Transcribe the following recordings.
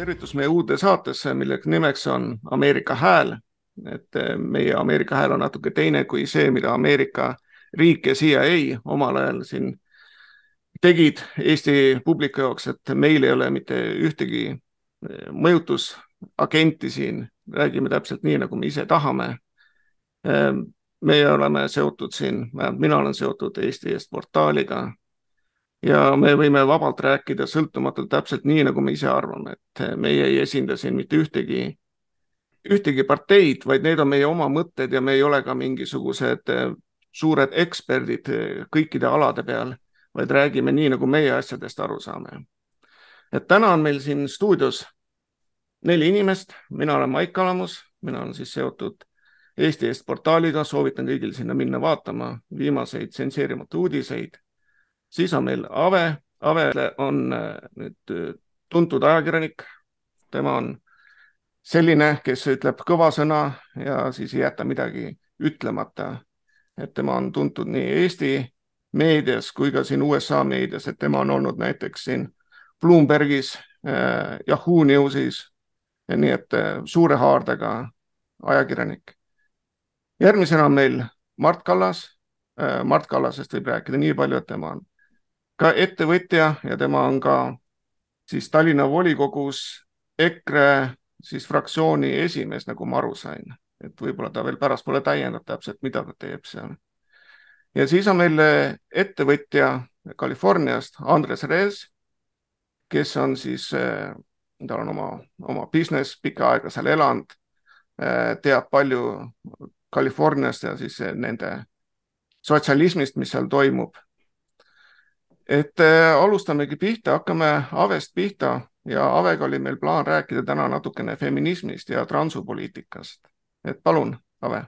tervitus meie uude saatesse, mille nimeks on Ameerika Hääl. Meie Ameerika Hääl on natuke teine kui see, mida Ameerika riik ja CIA omal ajal siin tegid Eesti publiku jaoks, et meil ei ole mitte ühtegi mõjutusagenti siin, räägime täpselt nii, nagu me ise tahame. Meie oleme seotud siin, mina olen seotud Eesti Eest portaaliga ja me võime vabalt rääkida sõltumatult täpselt nii, nagu me ise arvame, et meie ei esinda siin mitte ühtegi parteid, vaid need on meie oma mõtted ja me ei ole ka mingisugused suured eksperdid kõikide alade peal, vaid räägime nii, nagu meie asjadest aru saame. Et täna on meil siin stuudios 4 inimest, mina olen Maik Kalamus, mina olen siis seotud Eesti Eest portaaliga, soovitan kõigil sinna minna vaatama viimaseid tsenseerimata uudiseid. Siis on meil Ave. Ave on nüüd tuntud ajakirjanik. Tema on selline, kes ütleb kõva sõna ja siis ei jäta midagi ütlemata. Et tema on tuntud nii Eesti meedias kui ka siin USA meedias, et tema on olnud näiteks siin Bloombergis, Yahoo Newsis ja nii, et suure haardega ajakirjanik. Järgmisena on meil Mart Kallas. Mart Kallasest võib rääkida nii palju, et tema on ka ettevõtja ja tema on ka siis Tallinna volikogus EKRE siis fraktsiooni esimees, nagu ma aru sain. Et võib-olla ta veel pärast pole täiendab täpselt, mida ta teeb seal. Ja siis on meil ettevõtja Californiast, Andres Rez, kes on siis, tal on oma business, pikka aega seal elanud, teab palju Californiast ja siis nende sotsialismist, mis seal toimub. Et alustamegi pihta, hakkame Avest pihta ja Avega oli meil plaan rääkida täna natukene feminismist ja transupoliitikast. Et palun, Ave.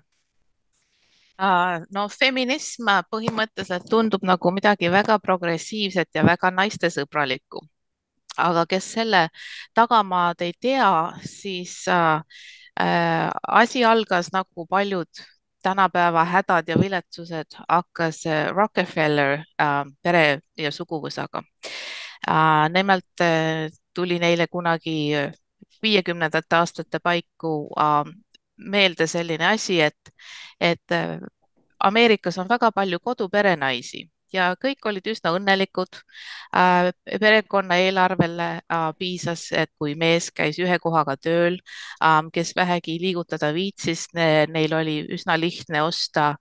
No feminism põhimõtteliselt tundub nagu midagi väga progressiivset ja väga naistesõbralikku. Aga kes selle tagamaad ei tea, siis asi algas nagu paljud tänapäeva hädad ja viletsused hakkas Rockefeller pere ja suguvõsaga. Nimelt tuli neile kunagi 50ndate aastate paiku meelde selline asi, et Ameerikas on väga palju koduperenaisi ja kõik olid üsna õnnelikud. Perekonna eelarvele piisas, et kui mees käis ühe kohaga tööl, kes vähegi liigutada viitsis, neil oli üsna lihtne osta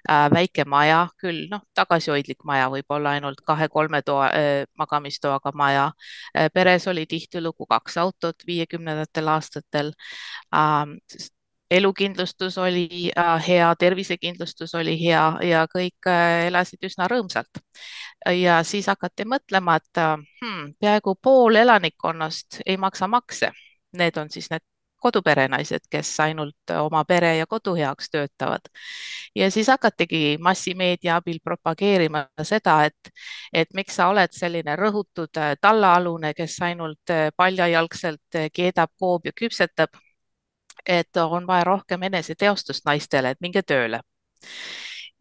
väike maja, küll tagasihoidlik maja, võib-olla ainult 2-3 magamistoaga maja. Peres oli tihtilugu 2 autot 50ndatel aastatel. Elukindlustus oli hea, tervisekindlustus oli hea ja kõik elasid üsna rõõmsalt. Ja siis hakati mõtlema, et peaaegu pool elanikkonnast ei maksa makse. Need on siis need koduperenaised, kes ainult oma pere ja kodu heaks töötavad. Ja siis hakatigi massimeedia abil propageerima seda, et miks sa oled selline rõhutud tallaalune, kes ainult paljajalgselt keedab, koob ja küpsetab. Et on vaja rohkem eneseteostust naistele, et minge tööle.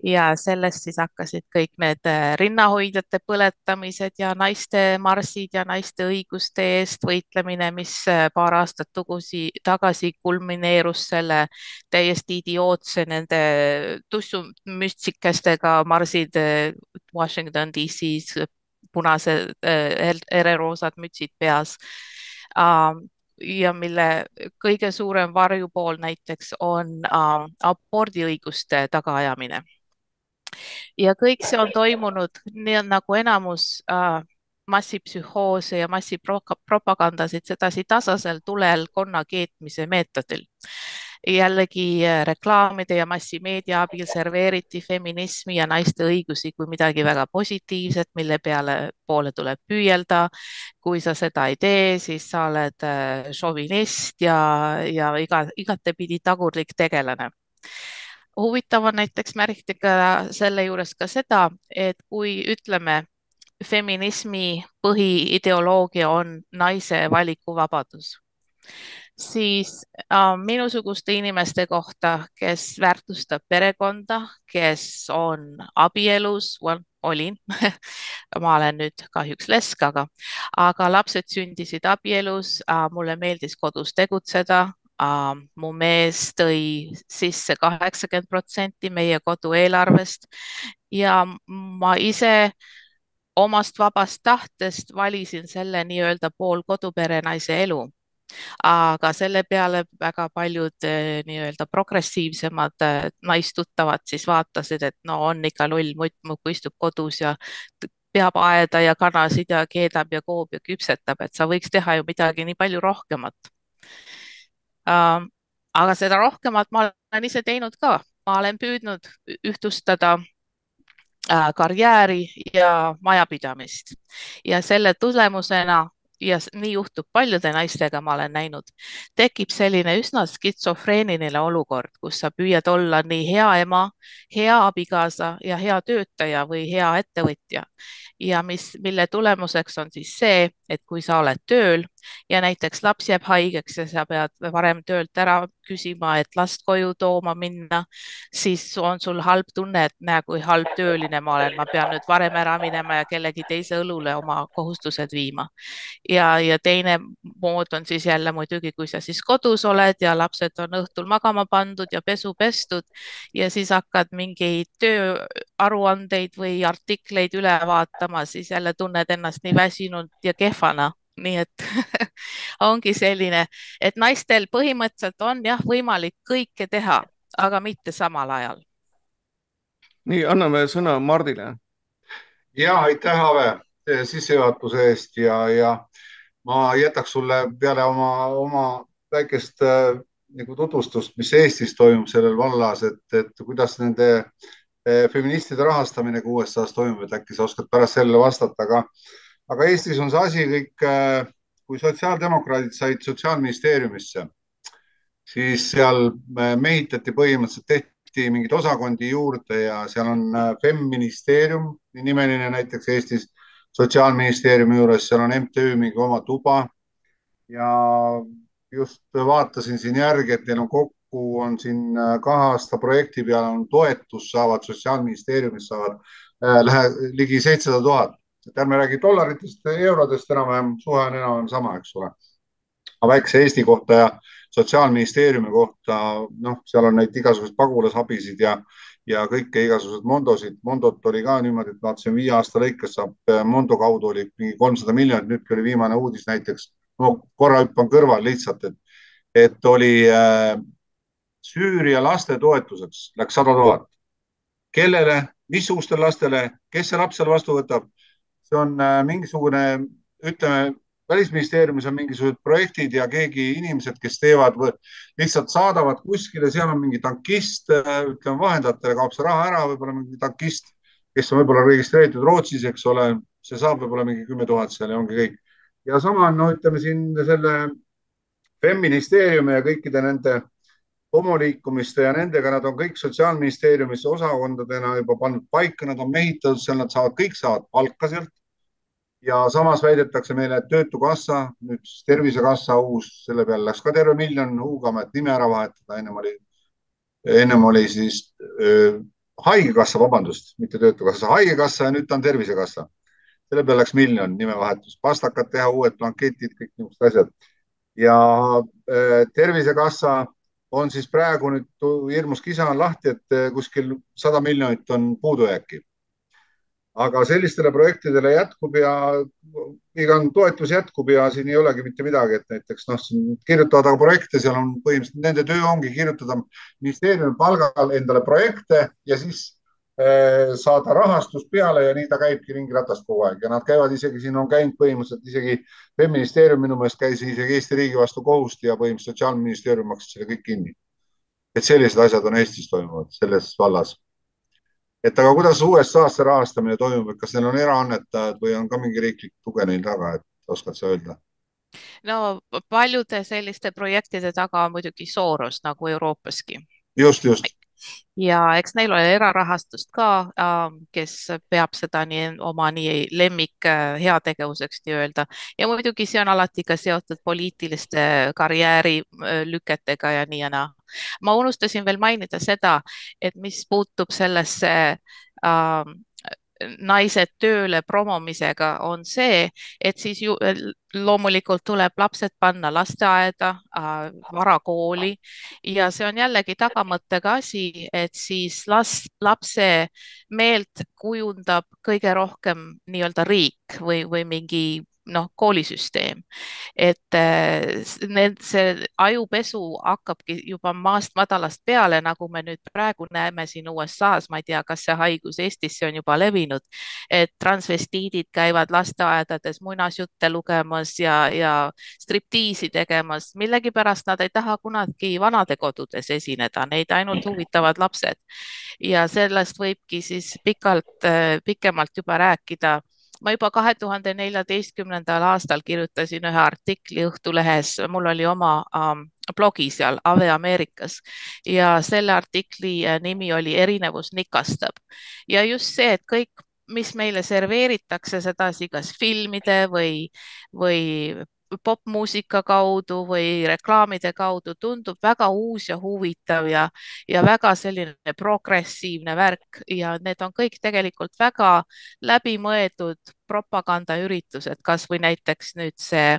Ja sellest siis hakkasid kõik need rinnahoidjate põletamised ja naiste marssid ja naiste õiguste eest võitlemine, mis paar aastat tagasi kulmineerus selle täiesti idiootse nende tussumütsikestega marsid Washington DC-s, punased ereroosad mütsid peas. Ja mille kõige suurem varjupool näiteks on abordiõiguste tagaajamine. Ja kõik see on toimunud nii nagu enamus massipsühhoose ja massipropagandasid sedasi tasasel tulel konna keetmise meetodil. Jällegi reklaamide ja massimeedia abil serveeriti feminismi ja naiste õigusi kui midagi väga positiivset, mille poole tuleb püüelda. Kui sa seda ei tee, siis sa oled šovinist ja igatepidi tagurlik tegelane. Huvitav on näiteks märkida selle juures ka seda, et kui ütleme, feminismi põhiideoloogia on naise valikuvabadus, siis minusuguste inimeste kohta, kes väärtustab perekonda, kes on abielus, olin ma olen nüüd kahjuks lesk, aga lapsed sündisid abielus, mulle meeldis kodus tegutseda. Mu mees tõi sisse 80% meie kodu eelarvest ja ma ise omast vabast tahtest valisin selle nii-öelda pool koduperenaise elu, aga selle peale väga paljud nii-öelda progressiivsemad naistuttavad siis vaatasid, et no on ikka loll mutt, muudkui istub kodus ja peab aeda ja kanasid ja keedab ja koob ja küpsetab, et sa võiks teha ju midagi nii palju rohkemat. Aga seda rohkemat ma olen ise teinud ka, ma olen püüdnud ühtlustada karjääri ja majapidamist ja selle tulemusena, ja nii juhtub paljude naistega, ma olen näinud, tekib selline üsna skitsofreeniline olukord, kus sa püüad olla nii hea ema, hea abikaasa ja hea töötaja või hea ettevõtja. Ja mille tulemuseks on siis see, et kui sa oled tööl ja näiteks laps jääb haigeks ja sa pead varem töölt ära küsima, et last koju tooma minna, siis on sul halb tunne, et näe, kui halb tööline ma olen, ma pean nüüd varem ära minema ja kellegi teise õlule oma kohustused viima. Ja teine mood on siis jälle muidugi, kui sa siis kodus oled ja lapsed on õhtul magama pandud ja pesu pestud ja siis hakkad mingeid tööaruandeid või artikleid üle vaatama, siis jälle tunned ennast nii väsinud ja kehvana. Nii et ongi selline, et naistel põhimõtteliselt on jah võimalik kõike teha, aga mitte samal ajal. nii, anname sõna Mardile. Ja aitäh, Ave, sissejuhatuse eest ja ma jätaks sulle peale oma väikest nagu tutvustust, mis Eestis toimub sellel vallas, et kuidas nende feministide rahastamine ka USA-s toimub, et äkki sa oskad pärast sellele vastata, aga Eestis on see asi kõik, kui sotsiaaldemokraadid said Sotsiaalministeeriumisse, siis seal mehitati põhimõtteliselt, tehti mingeid osakondi juurde ja seal on Femministeerium nimeline näiteks Eestis Sotsiaalministeeriumi juures, seal on MTÜ mingi oma tuba ja just vaatasin siin järgi, et neil on kokku on siin 2 aasta projekti peale on toetus saavad Sotsiaalministeeriumist saavad ligi 700 000. Et ärme räägi dollaritest, eurodest, enam-vähem suhe on enam-vähem sama, eks ole. Aga väikse Eesti kohta ja Sotsiaalministeeriumi kohta, noh, seal on neid igasuguseid pagulasabisid ja kõike igasugused Mondosid. Mondot oli ka niimoodi, et vaatasin 5 aasta lõikes saab Mondo kaudu oli mingi 300 miljonit, nüüd oli viimane uudis näiteks, no korra hüppan kõrval lihtsalt, et oli Süüria laste toetuseks läks 100 000. Kellele, missugustele lastele, kes see laps seal vastu võtab? See on mingisugune, ütleme, Välisministeeriumis on mingisugused projektid ja keegi inimesed, kes teevad, lihtsalt saadavad kuskile, seal on mingi tankist, ütleme vahendajatele kaob see raha ära, võib-olla mingi tankist, kes on võib-olla registreeritud Rootsis, eks ole, see saab võib-olla mingi 10 000 seal ja ongi kõik. Ja sama on, no ütleme siin selle Femministeeriumi ja kõikide nende homoliikumiste ja nendega, nad on kõik Sotsiaalministeeriumisse osakondadena juba pannud paika, nad on mehitatud seal, nad saavad, kõik saavad palka sealt. Ja samas väidetakse meile, et Töötukassa, nüüd Tervisekassa uus, selle peale läks ka terve miljon huugama, et nime ära vahetada. Ennem oli siis haigekassa, vabandust, mitte Töötukassa, haigekassa ja nüüd ta on Tervisekassa. Selle peale läks miljon nimevahetus, pastakad teha, uued blanketid, kõik niisugused asjad. Ja Tervisekassa on siis praegu nüüd hirmus kisa on lahti, et kuskil 100 miljonit on puudujääki. Aga sellistele projektidele jätkub ja iga toetus jätkub ja siin ei olegi mitte midagi, et näiteks kirjutavad aga projekte, seal on põhimõtteliselt nende töö ongi kirjutada ministeeriumi palgal endale projekte ja siis saada rahastust peale ja nii ta käibki ringiratast kogu aeg ja nad käivad isegi, siin on käinud põhimõtteliselt isegi Femministeerium minu meelest käis isegi Eesti riigi vastu kohust ja põhimõtteliselt Sotsiaalministeerium maksis selle kõik kinni. Et sellised asjad on Eestis toimuvad selles vallas. Et aga kuidas USA-s see rahastamine toimub, et kas neil on eraannetajad või on ka mingi riiklik tuge neil taga, et oskad sa öelda? No paljude selliste projektide taga on muidugi Soros nagu Euroopaski. Just. Ja eks neil ole erarahastust ka, kes peab seda oma lemmik heategevuseks nii-öelda. Ja muidugi see on alati ka seotud poliitiliste karjäärilüketega ja nii ja naa. Ma unustasin veel mainida seda, et mis puutub sellesse naised tööle promomisega on see, et siis ju loomulikult tuleb lapsed panna lasteaeda, varakooli ja see on jällegi tagamõttega asi, et siis lapse meelt kujundab kõige rohkem nii-öelda riik või mingi koolisüsteem. Et see ajupesu hakkabki juba maast madalast peale, nagu me nüüd praegu näeme siin USA-s, ma ei tea, kas see haigus Eestisse on juba levinud, et transvestiidid käivad lasteaedades muinasjutte lugemas ja striptiisi tegemas. Millegipärast nad ei taha kunagi vanadekodudes esineda, neid ainult huvitavad lapsed. Ja sellest võibki siis pikemalt juba rääkida. Ma juba 2014. aastal kirjutasin ühe artikli Õhtulehes, mul oli oma blogi seal Ave Ameerikas ja selle artikli nimi oli Erinevus nikastab. Ja just see, et kõik, mis meile serveeritakse sedasi kas filmide või popmuusika kaudu või reklaamide kaudu tundub väga uus ja huvitav ja väga selline progressiivne värk ja need on kõik tegelikult väga läbimõeldud propagandaüritused, kas või näiteks nüüd see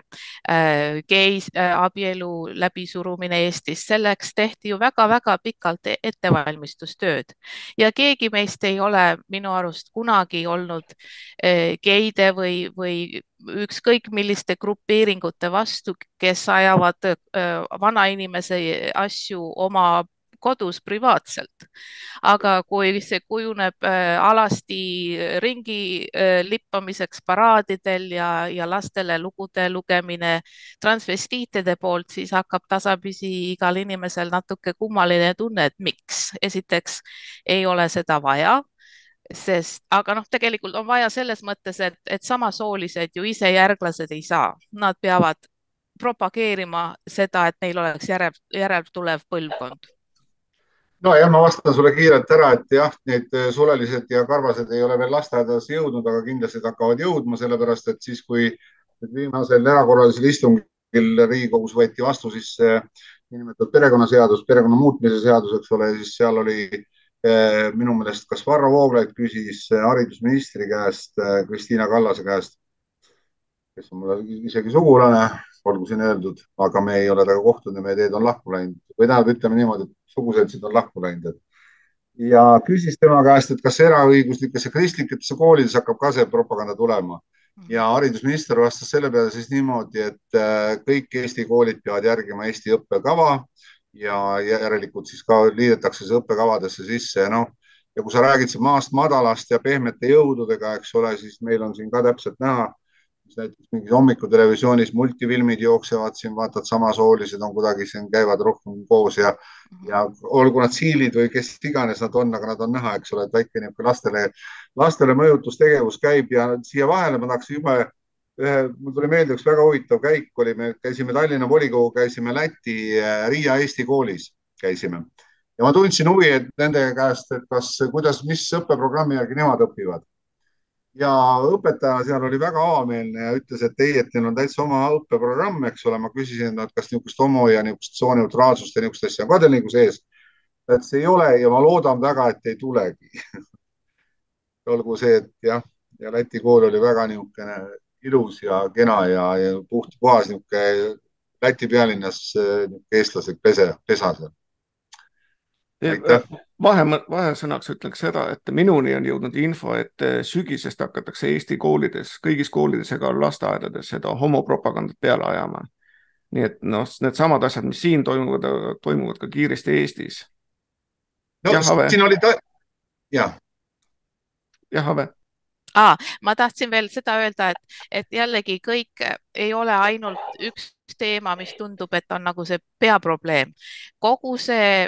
abielu läbisurumine Eestis, selleks tehti ju väga-väga pikalt ettevalmistustööd ja keegi meist ei ole minu arust kunagi olnud geide või ükskõik milliste grupeeringute vastu, kes ajavad vanainimese asju oma kodus privaatselt. Aga kui see kujuneb alasti ringi lippamiseks paraadidel ja lastele lugude lugemine transvestiitide poolt, siis hakkab tasapisi igal inimesel natuke kummaline tunne, et miks. Esiteks ei ole seda vaja. Aga tegelikult on vaja selles mõttes, et samasoolised ju ise järglased ei saa. Nad peavad propageerima seda, et neil oleks järeltulev põlvkond. Nojah, ma vastan sulle kiirelt ära, et jah, need sulelised ja karvased ei ole veel lasteaedadesse jõudnud, aga kindlasti hakkavad jõudma, sellepärast et siis, kui viimasel erakorralisel istungil Riigikogus võeti vastu siis niinimetatud perekonnaseadus, perekonna muutmise seadus, eks ole, siis seal oli minu meelest kas Varro Vooglaid küsis haridusministri käest, Kristiina Kallase käest, kes on mulle isegi sugulane, olgu siin öeldud, aga me ei ole temaga kohtunud ja meie teed on lahku läinud või tähendab, ütleme niimoodi, et suguseltsid on lahku läinud. Ja küsis tema käest, et kas eraõiguslikesse kristlikesse koolides hakkab ka see propaganda tulema. Ja haridusminister vastas selle peale siis niimoodi, et kõik Eesti koolid peavad järgima Eesti õppekava ja järelikult siis ka liidetakse see õppekavadesse sisse. Ja kui sa räägid maast madalast ja pehmete jõududega, eks ole, siis meil on siin ka täpselt näha, mis näiteks mingis hommikutelevisioonis multifilmid jooksevad siin, vaatad, samasoolised on kuidagi siin, käivad rohkem koos ja olgu nad siilid või kes iganes nad on, aga nad on näha, eks ole, et väike niisugune lastele mõjutustegevus käib ja siia vahele ma tahaks juba mul tuli meelde üks väga huvitav käik oli, me käisime Tallinna volikogu, käisime Läti Riia Eesti koolis käisime ja ma tundsin huvi, et nende käest, et mis õppeprogrammi järgi nemad õpivad. Ja õpetaja seal oli väga avameelne ja ütles, et ei, et neil on täitsa oma õppeprogramm, eks ole. Ma küsisin, et kas niisugust homo ja niisugust sooneutraalsust ja niisugust asja ka teil nagu sees. Et see ei ole ja ma loodan väga, et ei tulegi. Olgu see, et jah, ja Läti kool oli väga niisugune ilus ja kena ja puhas niisugune Läti pealinnas eestlaslik pesa seal. Vahesõnaks ütleks seda, et minuni on jõudnud info, et sügisest hakatakse Eesti koolides, kõigis koolides ega lasteaedades seda homopropagandat peale ajama. Nii et need samad asjad, mis siin toimuvad ka kiiresti Eestis. Siin oli jah, Ave. Ma tahtsin veel seda öelda, et jällegi kõik ei ole ainult üks teema, mis tundub, et on nagu see peaprobleem. Kogu see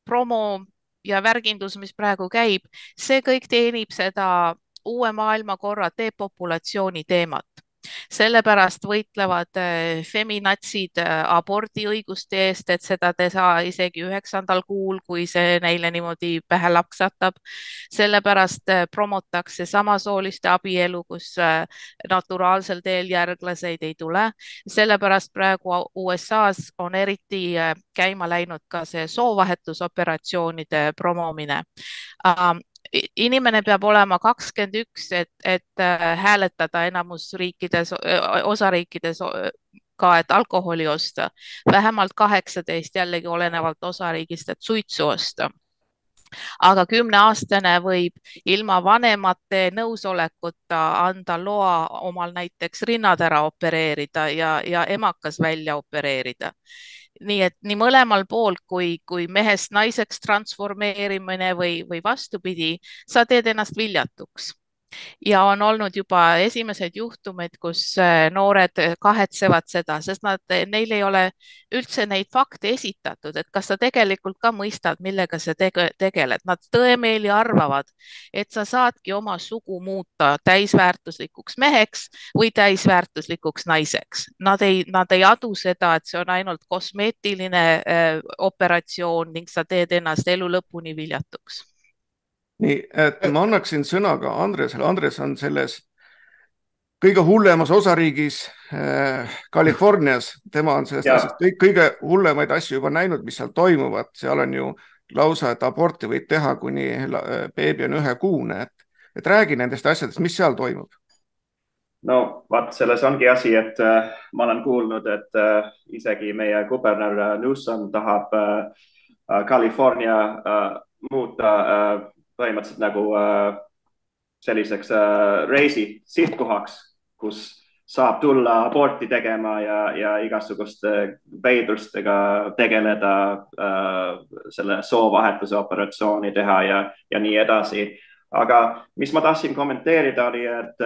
promo ja värgindus, mis praegu käib, see kõik teenib seda uue maailmakorra depopulatsiooni teemat. Sellepärast võitlevad feminatsid abordiõiguste eest, et seda te saa isegi 9. kuul, kui see neile niimoodi pähe laksatab. Sellepärast promotakse samasooliste abielu, kus naturaalsel teel järglaseid ei tule. Sellepärast praegu USA-s on eriti käima läinud ka see soovahetusoperatsioonide promomine. inimene peab olema 21, et hääletada enamusriikides, osariikides ka, et alkoholi osta, vähemalt 18 jällegi olenevalt osariigist, et suitsu osta. Aga 10-aastane võib ilma vanemate nõusolekuta anda loa omal näiteks rinnad ära opereerida ja emakas välja opereerida. Nii et nii mõlemal pool, kui mehest naiseks transformeerimine või vastupidi, sa teed ennast viljatuks. Ja on olnud juba esimesed juhtumid, kus noored kahetsevad seda, sest neil ei ole üldse neid fakte esitatud, et kas sa tegelikult ka mõistad, millega sa tegeled. Nad tõemeeli arvavad, et sa saadki oma sugu muuta täisväärtuslikuks meheks või täisväärtuslikuks naiseks. Nad ei adu seda, et see on ainult kosmeetiline operatsioon ning sa teed ennast elu lõpuni viljatuks. Nii, et ma annaksin sõna ka Andresele. Andres on selles kõige hullemas osariigis Californias. Tema on sellest kõige hullemaid asju juba näinud, mis seal toimuvad. Seal on ju lausa, et aborti võib teha, kuni beebi on 1-kuune. Et räägi nendest asjadest, mis seal toimub? No, vaat selles ongi asi, et ma olen kuulnud, et isegi meie kuberner Newsom tahab California muuta põhimõtteliselt nagu selliseks reisi sihtkohaks, kus saab tulla aborti tegema ja igasuguste veidrustega tegeleda, selle soovahetuse operatsiooni teha ja nii edasi. Aga mis ma tahtsin kommenteerida oli, et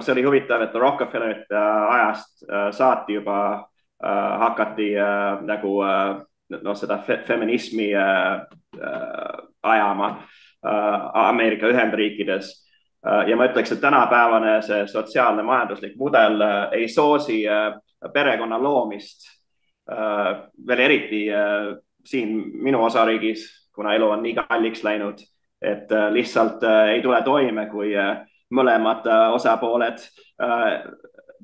see oli huvitav, et Rockefeller ajast saati juba hakati nagu seda feminismi ajama Ameerika Ühendriikides. Ja ma ütleks, et tänapäevane see sotsiaalne majanduslik mudel ei soosi perekonna loomist. Veel eriti siin minu osariigis, kuna elu on nii kalliks läinud, et lihtsalt ei tule toime, kui mõlemad osapooled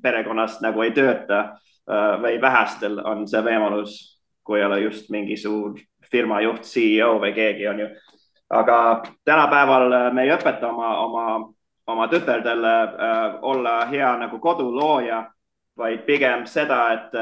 perekonnast nagu ei tööta või vähestel on see võimalus, kui ei ole just mingi suur firma juht, CEO või keegi on ju. Aga tänapäeval me ei õpeta oma tütardele olla hea nagu kodulooja, vaid pigem seda, et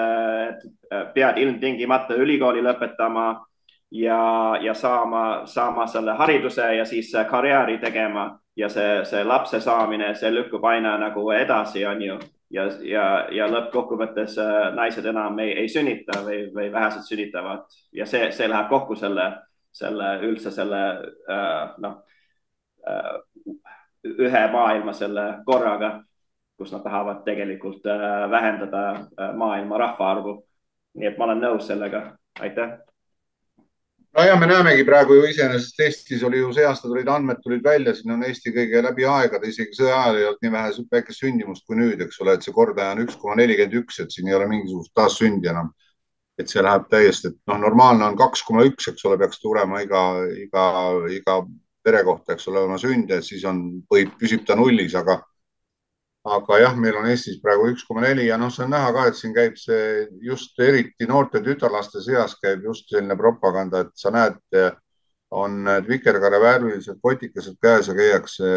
pead ilmtingimata ülikooli lõpetama ja saama selle hariduse ja siis karjääri tegema ja see lapse saamine, see lükkub aina nagu edasi on ju ja lõppkokkuvõttes naised enam ei sünnita või vähesed sünnitavad ja see läheb kokku selle ühe maailma selle korraga, kus nad tahavad tegelikult vähendada maailma rahvaarvu. Nii et ma olen nõus sellega. Aitäh. No ja me näemegi praegu ju iseenesest Eestis oli ju see aasta tulid andmed tulid välja, siin on Eesti kõige läbi aegade, isegi sõja ajal ei olnud nii väike sündimust kui nüüd, eks ole, et see kordaja on 1,41, et siin ei ole mingisugust taassündi enam. Et see läheb täiesti, et normaalne on 2,1, eks ole, peaks tulema iga pere kohta, eks ole, oma sünde, siis püsib ta nullis, aga jah, meil on Eestis praegu 1,4 ja see on näha ka, et siin käib see just eriti noorte tütarlaste seas käib just selline propaganda, et sa näed, on vikerkaare värvilised kotikesed käes ja käiakse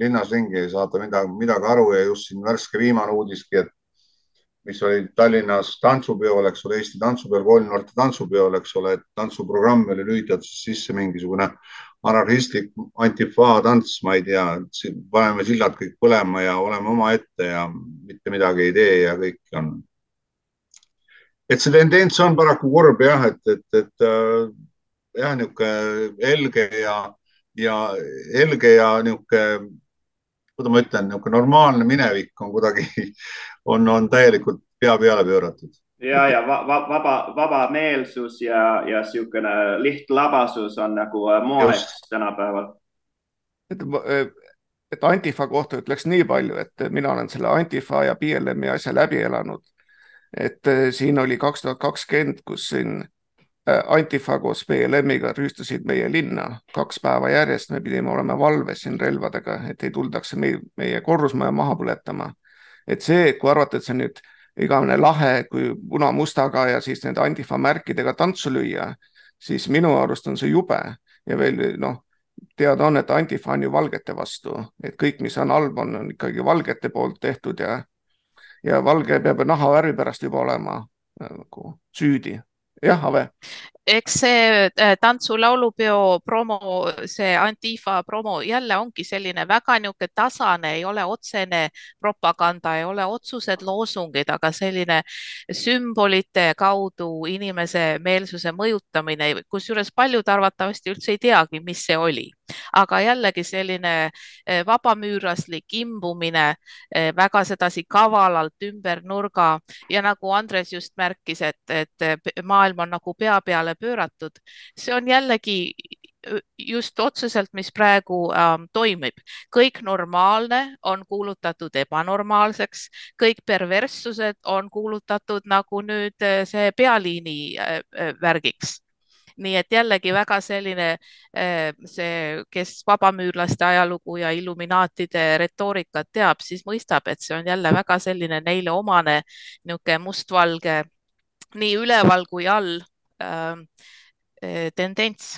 linnas ringi, ei saada midagi aru ja just siin värske viimane uudiski, et mis oli Tallinnas tantsupeol, eks ole, Eesti tantsupeol, koolinoorte tantsupeol, eks ole, et tantsuprogramm oli lülitatud sisse mingisugune anarhistlik antifaa tants, ma ei tea, paneme sillad kõik põlema ja oleme oma ette ja mitte midagi ei tee ja kõik on. Et see tendents on paraku kurb jah, et jah, niisugune helge ja niisugune, kuidas ma ütlen, niisugune normaalne minevik on kuidagi on täielikult pea peale pööratud. Ja vaba meelsus ja siukene lihtlabasus on nagu moeks tänapäeval. Et Antifa kohta ütleks nii palju, et mina olen selle Antifa ja BLM-i asja läbi elanud. Et siin oli 2020, kus siin Antifa koos BLM-iga rüüstasid meie linna 2 päeva järjest. Me pidime olema valves siin relvadega, et ei tuldaks meie korrusmaja maha põletama. Et see, kui arvata, et see nüüd igavene lahe, kui puna-mustaga ja siis nende Antifa märkidega tantsu lüüa, siis minu arust on see jube. Ja veel teada on, et Antifa on ju valgete vastu, et kõik, mis on halb, on ikkagi valgete poolt tehtud ja valge peab nahavärvi pärast juba olema nagu süüdi. Jah, Ave? Eks see tantsu-laulupeo promo, see Antifa promo jälle ongi selline väga niisugune tasane, ei ole otsene propaganda, ei ole otsused loosungid, aga selline sümbolite kaudu inimese meelsuse mõjutamine, kusjuures paljud arvatavasti üldse ei teagi, mis see oli. Aga jällegi selline vabamüüraslik imbumine väga sedasi kavalalt ümber nurga ja nagu Andres just märkis, et maailm on nagu pea peale pööratud, see on jällegi just otseselt, mis praegu toimib. Kõik normaalne on kuulutatud ebanormaalseks, kõik perverssused on kuulutatud nagu nüüd see pealiini värgiks. Nii et jällegi väga selline see, kes vabamüürlaste ajalugu ja illuminaatide retoorikat teab, siis mõistab, et see on jälle väga selline neile omane niisugune mustvalge nii üleval kui all tendents.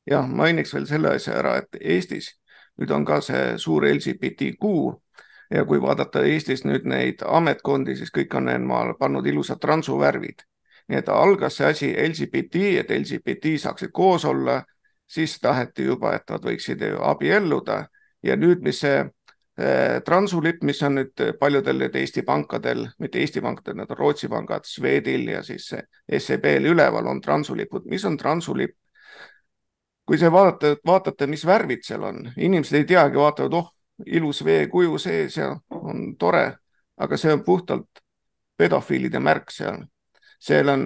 Jah, mainiks veel selle asja ära, et Eestis nüüd on ka see suur LGBT kuu ja kui vaadata Eestis nüüd neid ametkondi, siis kõik on maal pannud ilusad transuvärvid. Nii et algas see asi LGBT, et LGBT saaksid koos olla, siis taheti juba, et nad võiksid abielluda ja nüüd, mis see transulipp, mis on nüüd paljudel Eesti pankadel, mitte Eesti pankadel, need on Rootsi pangad, Swedil ja siis SEB-l üleval on transulipud. Mis on transulipp? Kui see vaatate, mis värvid seal on, inimesed ei teagi, vaatavad, ilus veekuju sees ja on tore, aga see on puhtalt pedofiilide märk seal. Seal on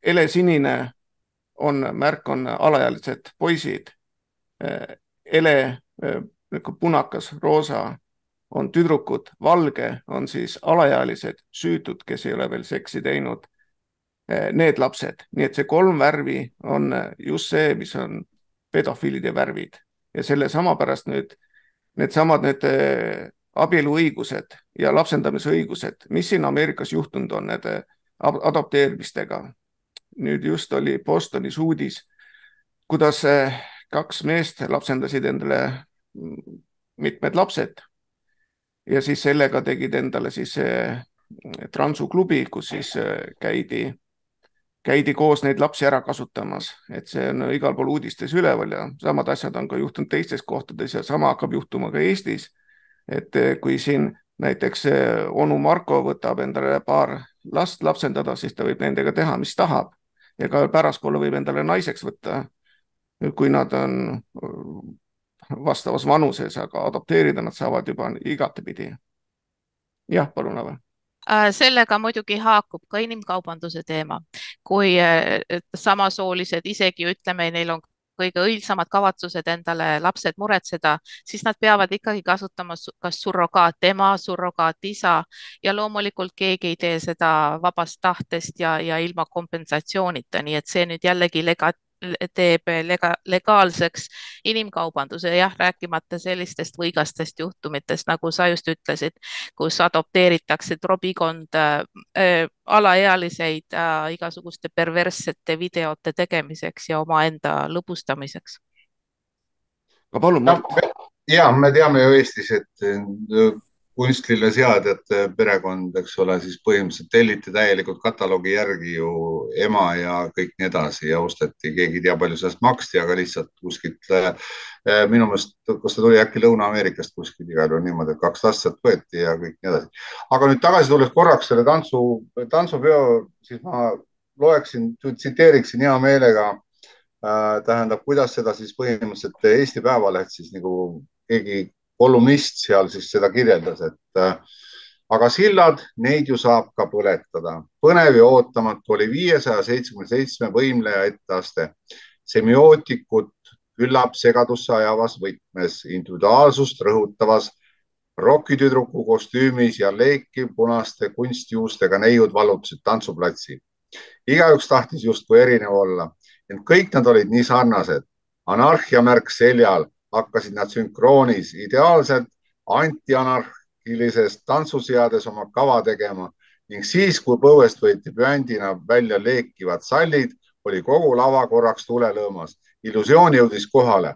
elesinine märk on alaealised poisid, punakas, roosa on tüdrukud, valge on siis alaealised süütud, kes ei ole veel seksi teinud, need lapsed. Nii et see 3 värvi on just see, mis on pedofiilide värvid ja selle sama pärast nüüd needsamad abieluõigused ja lapsendamisõigused, mis siin Ameerikas juhtunud on, need adopteerimistega. Nüüd just oli Bostonis uudis, kuidas 2 meest lapsendasid endale mitmed lapsed ja siis sellega tegid endale siis transuklubi, kus siis käidi koos neid lapsi ära kasutamas, et see on igal pool uudistes üleval ja samad asjad on ka juhtunud teistes kohtades ja sama hakkab juhtuma ka Eestis, et kui siin näiteks onu Marko võtab endale paar last lapsendada, siis ta võib nendega teha, mis tahab ja ka pärastpoole võib endale naiseks võtta, kui nad on vastavas vanuses, aga adopteerida nad saavad juba igatepidi. Jah, palun, Ave. Sellega muidugi haakub ka inimkaubanduse teema, kui samasoolised isegi ütleme, neil on kõige õilsamad kavatsused endale lapsed muretseda, siis nad peavad ikkagi kasutama kas surrogaatema, surrogaatisa ja loomulikult keegi ei tee seda vabast tahtest ja ilma kompensatsioonita, nii et see nüüd jällegi teeb legaalseks inimkaubanduse, jah, rääkimata sellistest võigastest juhtumitest, nagu sa just ütlesid, kus adopteeritakse trobikond alaealiseid igasuguste perverssete videote tegemiseks ja omaenda lõbustamiseks. Palun, Mart. Ja, me teame ju Eestis, et kunstlile seadjate perekond, eks ole, siis põhimõtteliselt telliti täielikult kataloogi järgi ju ema ja kõik nii edasi ja osteti, keegi ei tea, palju sellest maksti, aga lihtsalt kuskilt minu meelest, kas ta tuli äkki Lõuna-Ameerikast kuskilt igal juhul niimoodi, et 2 last sealt võeti ja kõik nii edasi. Aga nüüd tagasi tulles korraks selle tantsupeo, siis ma loeksin, tsiteeriksin hea meelega, tähendab, kuidas seda siis põhimõtteliselt Eesti Päevaleht siis nagu keegi kolumnist seal siis seda kirjeldas, et aga sillad, neid ju saab ka põletada. Põnev ja ootamatu oli 577 võimleja etteaste. Semiootikut küllap segadusse ajavas võtmes, individuaalsust rõhutavas rokitüdruku kostüümis ja leekiv punaste kunstjuustega neiud vallutasid tantsuplatsi. Igaüks tahtis justkui erinev olla, ent kõik nad olid nii sarnased. Anarhiamärk seljal, hakkasid nad sünkroonis ideaalselt antianarhilisest tantsuseades oma kava tegema ning siis, kui põuest võeti püändina välja leekivad sallid, oli kogu lava korraks tulelõõmas illusioon jõudis kohale.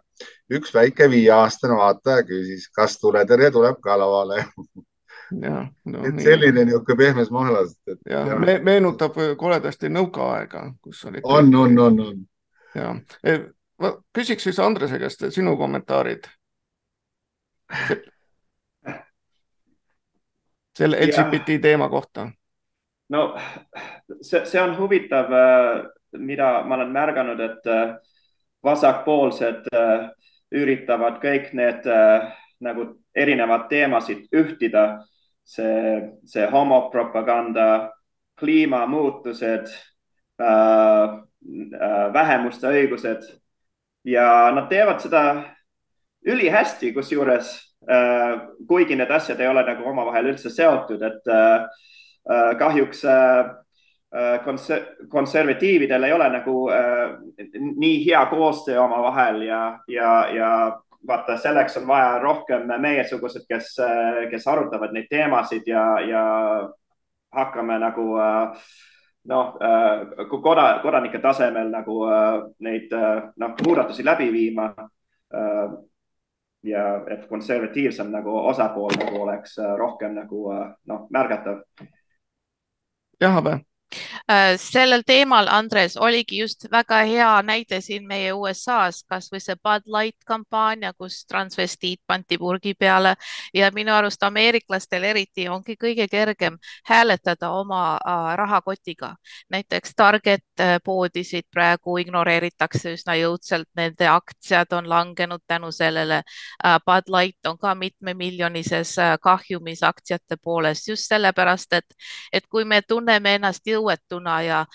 Üks väike 5-aastane vaataja küsis, kas tuletõrje tuleb ka lavale. Ja, no, et selline niisugune pehmes mahlas. Ja, meenutab koledasti nõukaaega, kus oli. On. Ja. Küsiks siis Andrese käest sinu kommentaarid selle LGBT teema kohta. No see on huvitav, mida ma olen märganud, et vasakpoolsed üritavad kõik need nagu erinevad teemasid ühtida. See homopropaganda, kliimamuutused, vähemuste õigused ja nad teevad seda ülihästi, kusjuures kuigi need asjad ei ole nagu omavahel üldse seotud, et kahjuks konservatiividel ei ole nagu nii hea koostöö omavahel ja vaata, selleks on vaja rohkem meiesugused, kes arutavad neid teemasid ja hakkame nagu kodanike tasemel nagu neid muudatusi läbi viima. Ja et konservatiivsem nagu osapool nagu oleks rohkem nagu märgatav. Jaha, sellel teemal, Andres, oligi just väga hea näide siin meie USA-s, kas või see Bud Light kampaania, kus transvestiit panti purgi peale ja minu arust ameeriklastel eriti ongi kõige kergem hääletada oma rahakotiga. Näiteks Target poodisid praegu ignoreeritakse üsna jõudselt, nende aktsiad on langenud tänu sellele. Bud Light on ka mitmemiljonises kahjumis aktsiate poolest just sellepärast, et kui me tunneme ennast jõuetuna ja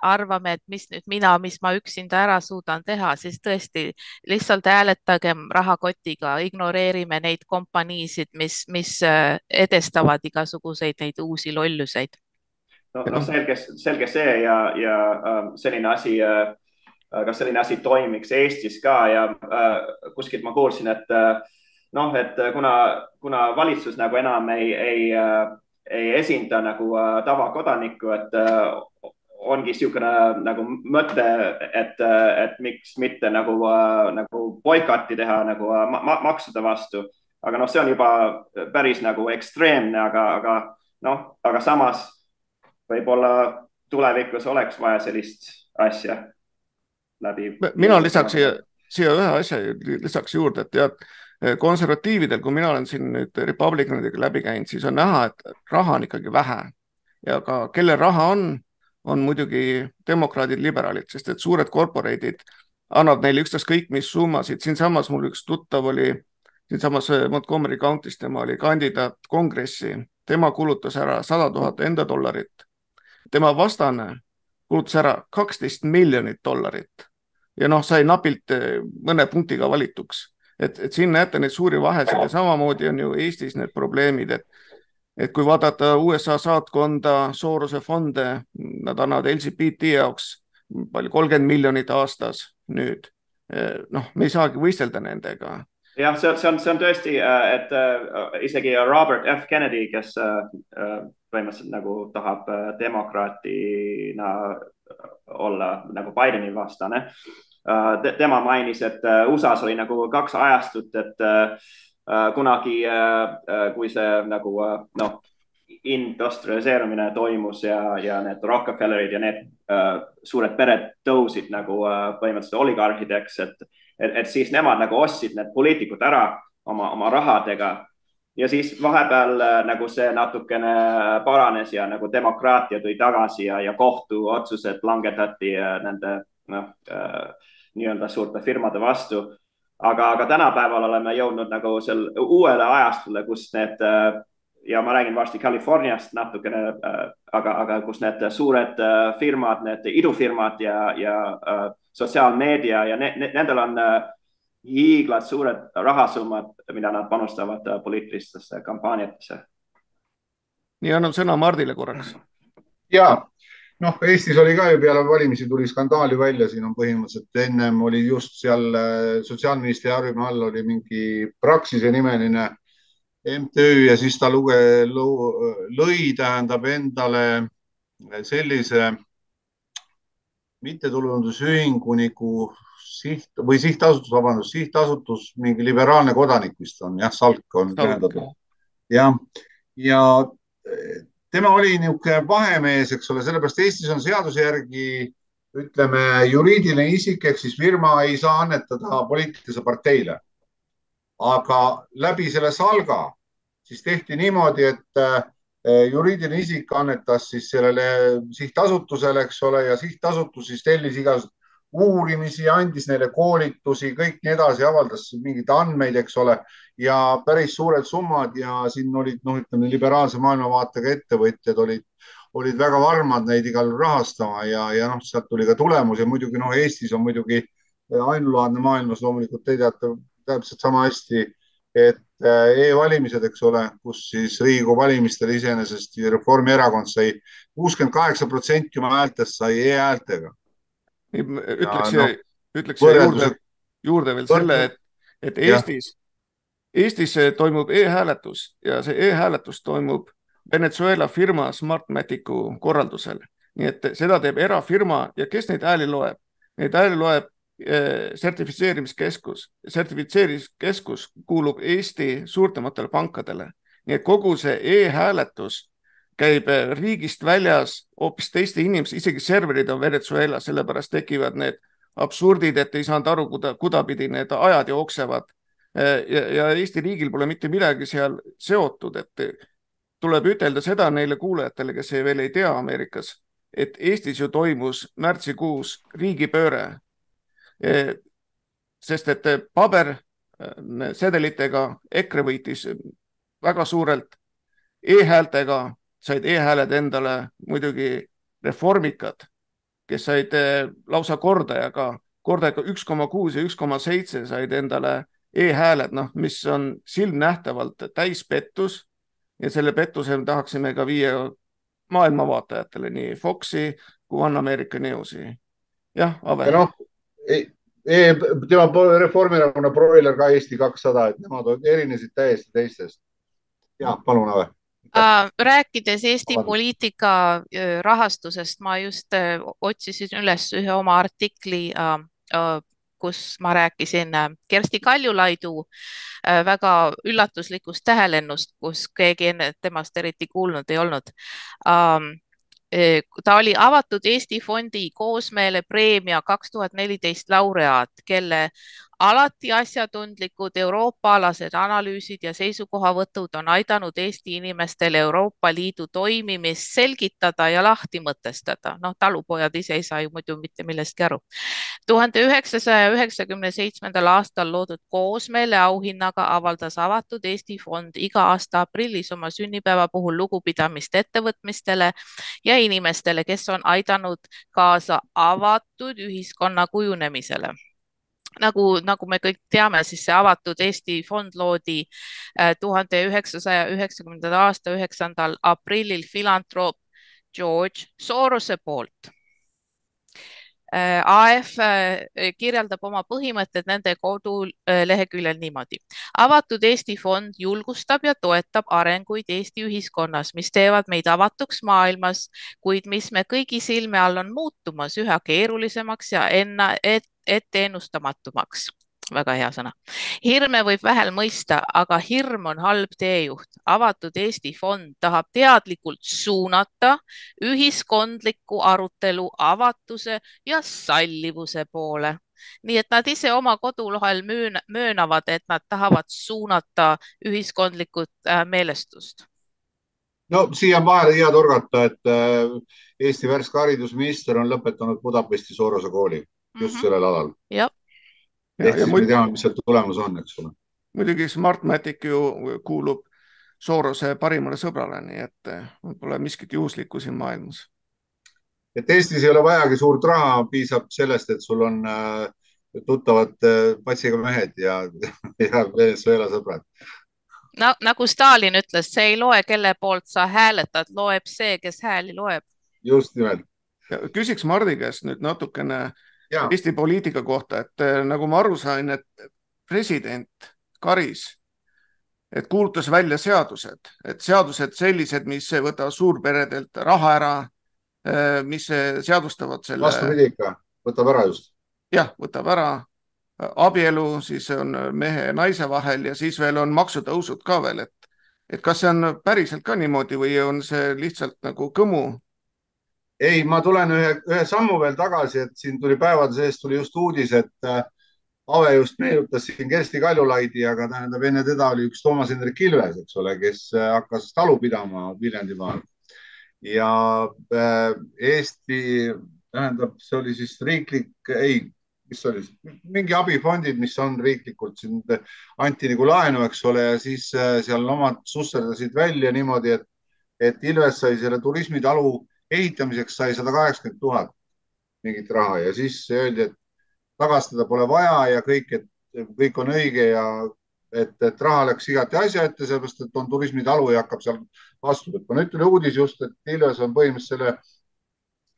arvame, et mis ma üksinda ära suudan teha, siis tõesti lihtsalt hääletagem rahakotiga, ignoreerime neid kompaniisid, mis edestavad igasuguseid neid uusi lolluseid. No selge see ja selline asi, kas selline asi toimiks Eestis ka ja kuskilt ma kuulsin, et kuna valitsus nagu enam ei esinda nagu tavakodanikku, et ongi niisugune nagu mõte, et miks mitte nagu boikoti teha nagu maksude vastu. Aga see on juba päris nagu ekstreemne, aga samas võib-olla tulevikus oleks vaja sellist asja läbi. Mina lisaks siia ühe asja lisaks juurde, et tead, konservatiividel, kui mina olen siin nüüd republicanidega läbi käinud, siis on näha, et raha on ikkagi vähe ja ka kelle raha on muidugi demokraadid, liberaalid, sest et suured korporeidid annavad neile ükstaskõik mis summasid. Siinsamas mul üks tuttav oli siinsamas Montgomery County's, tema oli kandidaat kongressi, tema kulutas ära $100,000 enda dollarit. Tema vastane kulutas ära $12 miljonit ja sai napilt mõne punktiga valituks. Et siin näete neid suuri vahesid ja samamoodi on ju Eestis need probleemid, et kui vaadata USA saatkonda, Sorose fonde, nad annavad LGBT jaoks palju 30 miljonit aastas nüüd. Me ei saagi võistelda nendega. Jah, see on tõesti, et isegi Robert F. Kennedy, kes põhimõtteliselt nagu tahab demokraatina olla nagu Bideni vastane, tema mainis, et USAs oli nagu 2 ajastut, et kunagi, kui see nagu industrialiseerumine toimus ja need Rockefellerid ja need suured pered tõusid nagu põhimõtteliselt oligarhideks, et siis nemad nagu ostsid need poliitikud ära oma rahadega ja siis vahepeal nagu see natukene paranes ja nagu demokraatia tõi tagasi ja kohtuotsused langetati nende nii-öelda suurte firmade vastu. Aga tänapäeval oleme jõudnud nagu uuele ajastule, kus need, ja ma räägin varsti Californiast natukene, aga kus need suured firmad, need idufirmad ja sotsiaalmeedia ja nendel on hiiglad suured rahasummad, mida nad panustavad poliitilistesse kampaaniatesse. Nii annan sõna Mardile korraks. Jaa. Eestis oli ka ju peale valimisi tuli skandaali välja, siin on põhimõtteliselt ennem oli just seal sotsiaalministeeriumi all oli mingi Praxise nimeline MTÜ ja siis ta lõi tähendab endale sellise mittetulundusühingu nagu sihtasutus, mingi liberaalne kodanik vist on, jah, Salk on tähendatud. Ja tema oli niisugune vahemees, eks ole, sellepärast Eestis on seaduse järgi, ütleme, juriidiline isik ehk siis firma ei saa annetada poliitilise parteile. Aga läbi selle Salga siis tehti niimoodi, et juriidiline isik annetas siis sellele sihtasutusele, eks ole, ja sihtasutus siis tellis igasugust uurimisi, andis neile koolitusi, kõik nii edasi, avaldas mingeid andmeid, eks ole, ja päris suured summad ja siin olid, ütleme, liberaalse maailmavaatega ettevõtjad olid väga varmad neid igal rahastama ja sealt tuli ka tulemus ja muidugi Eestis on muidugi ainulaadne maailmas loomulikult te teate täpselt sama hästi, et e-valimised, eks ole, kus siis Riigikogu valimistel iseenesest Reformierakond sai 68% oma häältest sai e-häältega. Ütleks juurde veel selle, et Eestis toimub e-hääletus ja see e-hääletus toimub Venezuela firma Smartmaticu korraldusel. Nii et seda teeb erafirma ja kes neid hääli loeb? Neid hääli loeb sertifitseerimiskeskus. Sertifitseerimiskeskus kuulub Eesti suurtematele pankadele. Nii et kogu see e-hääletus käib riigist väljas hoopis teiste inimesi, isegi serverid on Venezuela, sellepärast tekivad need absurdid, et ei saanud aru, kudapidi need ajad jooksevad. Ja Eesti riigil pole mitte midagi seal seotud, et tuleb ütelda seda neile kuulajatele, kes veel ei tea Ameerikas, et Eestis ju toimus märtsikuus riigipööre. Sest et paber sedelitega EKRE võitis väga suurelt e-häältega, said e-hääled endale muidugi reformikad, kes said lausa kordajaga 1,6 ja 1,7 said endale e-hääled, mis on silmnähtavalt täispettus ja selle pettuse tahaksime ka viia maailmavaatajatele, nii Foxi kui One America Newsi. Jah, Ave. Tema Reformierakonna broiler ka Eesti 200, et nemad erinesid täiesti teistest. Ja, palun, Ave. Rääkides Eesti poliitika rahastusest, ma just otsisin üles ühe oma artikli, kus ma rääkisin Kersti Kaljulaidu väga üllatuslikust tähelennust, kus keegi enne temast eriti kuulnud ei olnud. Ta oli avatud Eesti fondi koosmeele preemia 2014 laureaat, kelle alati asjatundlikud Euroopa-alased analüüsid ja seisukohavõtud on aidanud Eesti inimestel Euroopa Liidu toimimist selgitada ja lahti mõtestada. Talupojad ise ei saa ju muidu mitte millestki aru. 1997. aastal loodud koosmeele auhinnaga avaldas avatud Eesti fond iga aasta aprillis oma sünnipäeva puhul lugupidamist ettevõtmistele ja inimestele, kes on aidanud kaasa avatud ühiskonna kujunemisele. Nagu me kõik teame, siis see avatud Eesti fond loodi 1990. aasta 9. aprillil filantroop George Sorose poolt. AF kirjeldab oma põhimõtted nende koduleheküljel niimoodi. Avatud Eesti fond julgustab ja toetab arenguid Eesti ühiskonnas, mis teevad meid avatuks maailmas, kuid mis me kõigi silme all on muutumas üha keerulisemaks ja etteennustamatumaks. Väga hea sõna. Hirme võib vähel mõista, aga hirm on halb teejuht. Avatud Eesti fond tahab teadlikult suunata ühiskondliku arutelu avatuse ja sallivuse poole. Nii et nad ise oma kodulohel möönavad, et nad tahavad suunata ühiskondlikud meelestust. Siia on vahele hea torgata, et Eesti värske haridusminister on lõpetanud Budapesti Sorose kooli just sellel alal. Jah. Ehk siis me teame, mis seal tulemus on, eks ole. Muidugi Smartmatic ju kuulub Sorose parimale sõbrale, nii et pole miskit juhuslikku siin maailmas. Et Eestis ei ole vajagi suurt raha, piisab sellest, et sul on tuttavad patsiga mehed ja Venezuela sõbrad. Nagu Stalin ütles, see ei loe, kelle poolt sa hääletad, loeb see, kes hääli loeb. Just nimelt. Küsiks Mardi käest nüüd natukene Eesti poliitika kohta, et nagu ma aru sain, et president Karis kuulutas välja seadused, et seadused sellised, mis võtavad suurperedelt raha ära, mis seadustavad selle. Vastupidi ikka, võtab ära just. Jah, võtab ära abielu, siis on mehe ja naise vahel ja siis veel on maksutõusud ka veel, et kas see on päriselt ka niimoodi või on see lihtsalt nagu kõmu? Ei, ma tulen ühe sammu veel tagasi, et siin tuli päevade seest tuli just uudis, et Ave just meenutas siin Kersti Kaljulaidi, aga tähendab enne teda oli üks Toomas Hendrik Ilves, eks ole, kes hakkas talu pidama Viljandimaal. Ja Eesti, tähendab, see oli siis riiklik, ei, mis oli, mingi abifondid, mis on riiklikult siin anti nagu laenu, eks ole, ja siis seal omad susserdasid välja niimoodi, et Ilves sai selle turismitalu ehitamiseks sai 180 000 mingit raha ja siis öeldi, et tagastada pole vaja ja kõik on õige ja et raha läks igati asja ette, sellepärast et on turismitalu ja hakkab seal vastu võtma. Nüüd tuli uudis just, et Ilves on põhimõtteliselt selle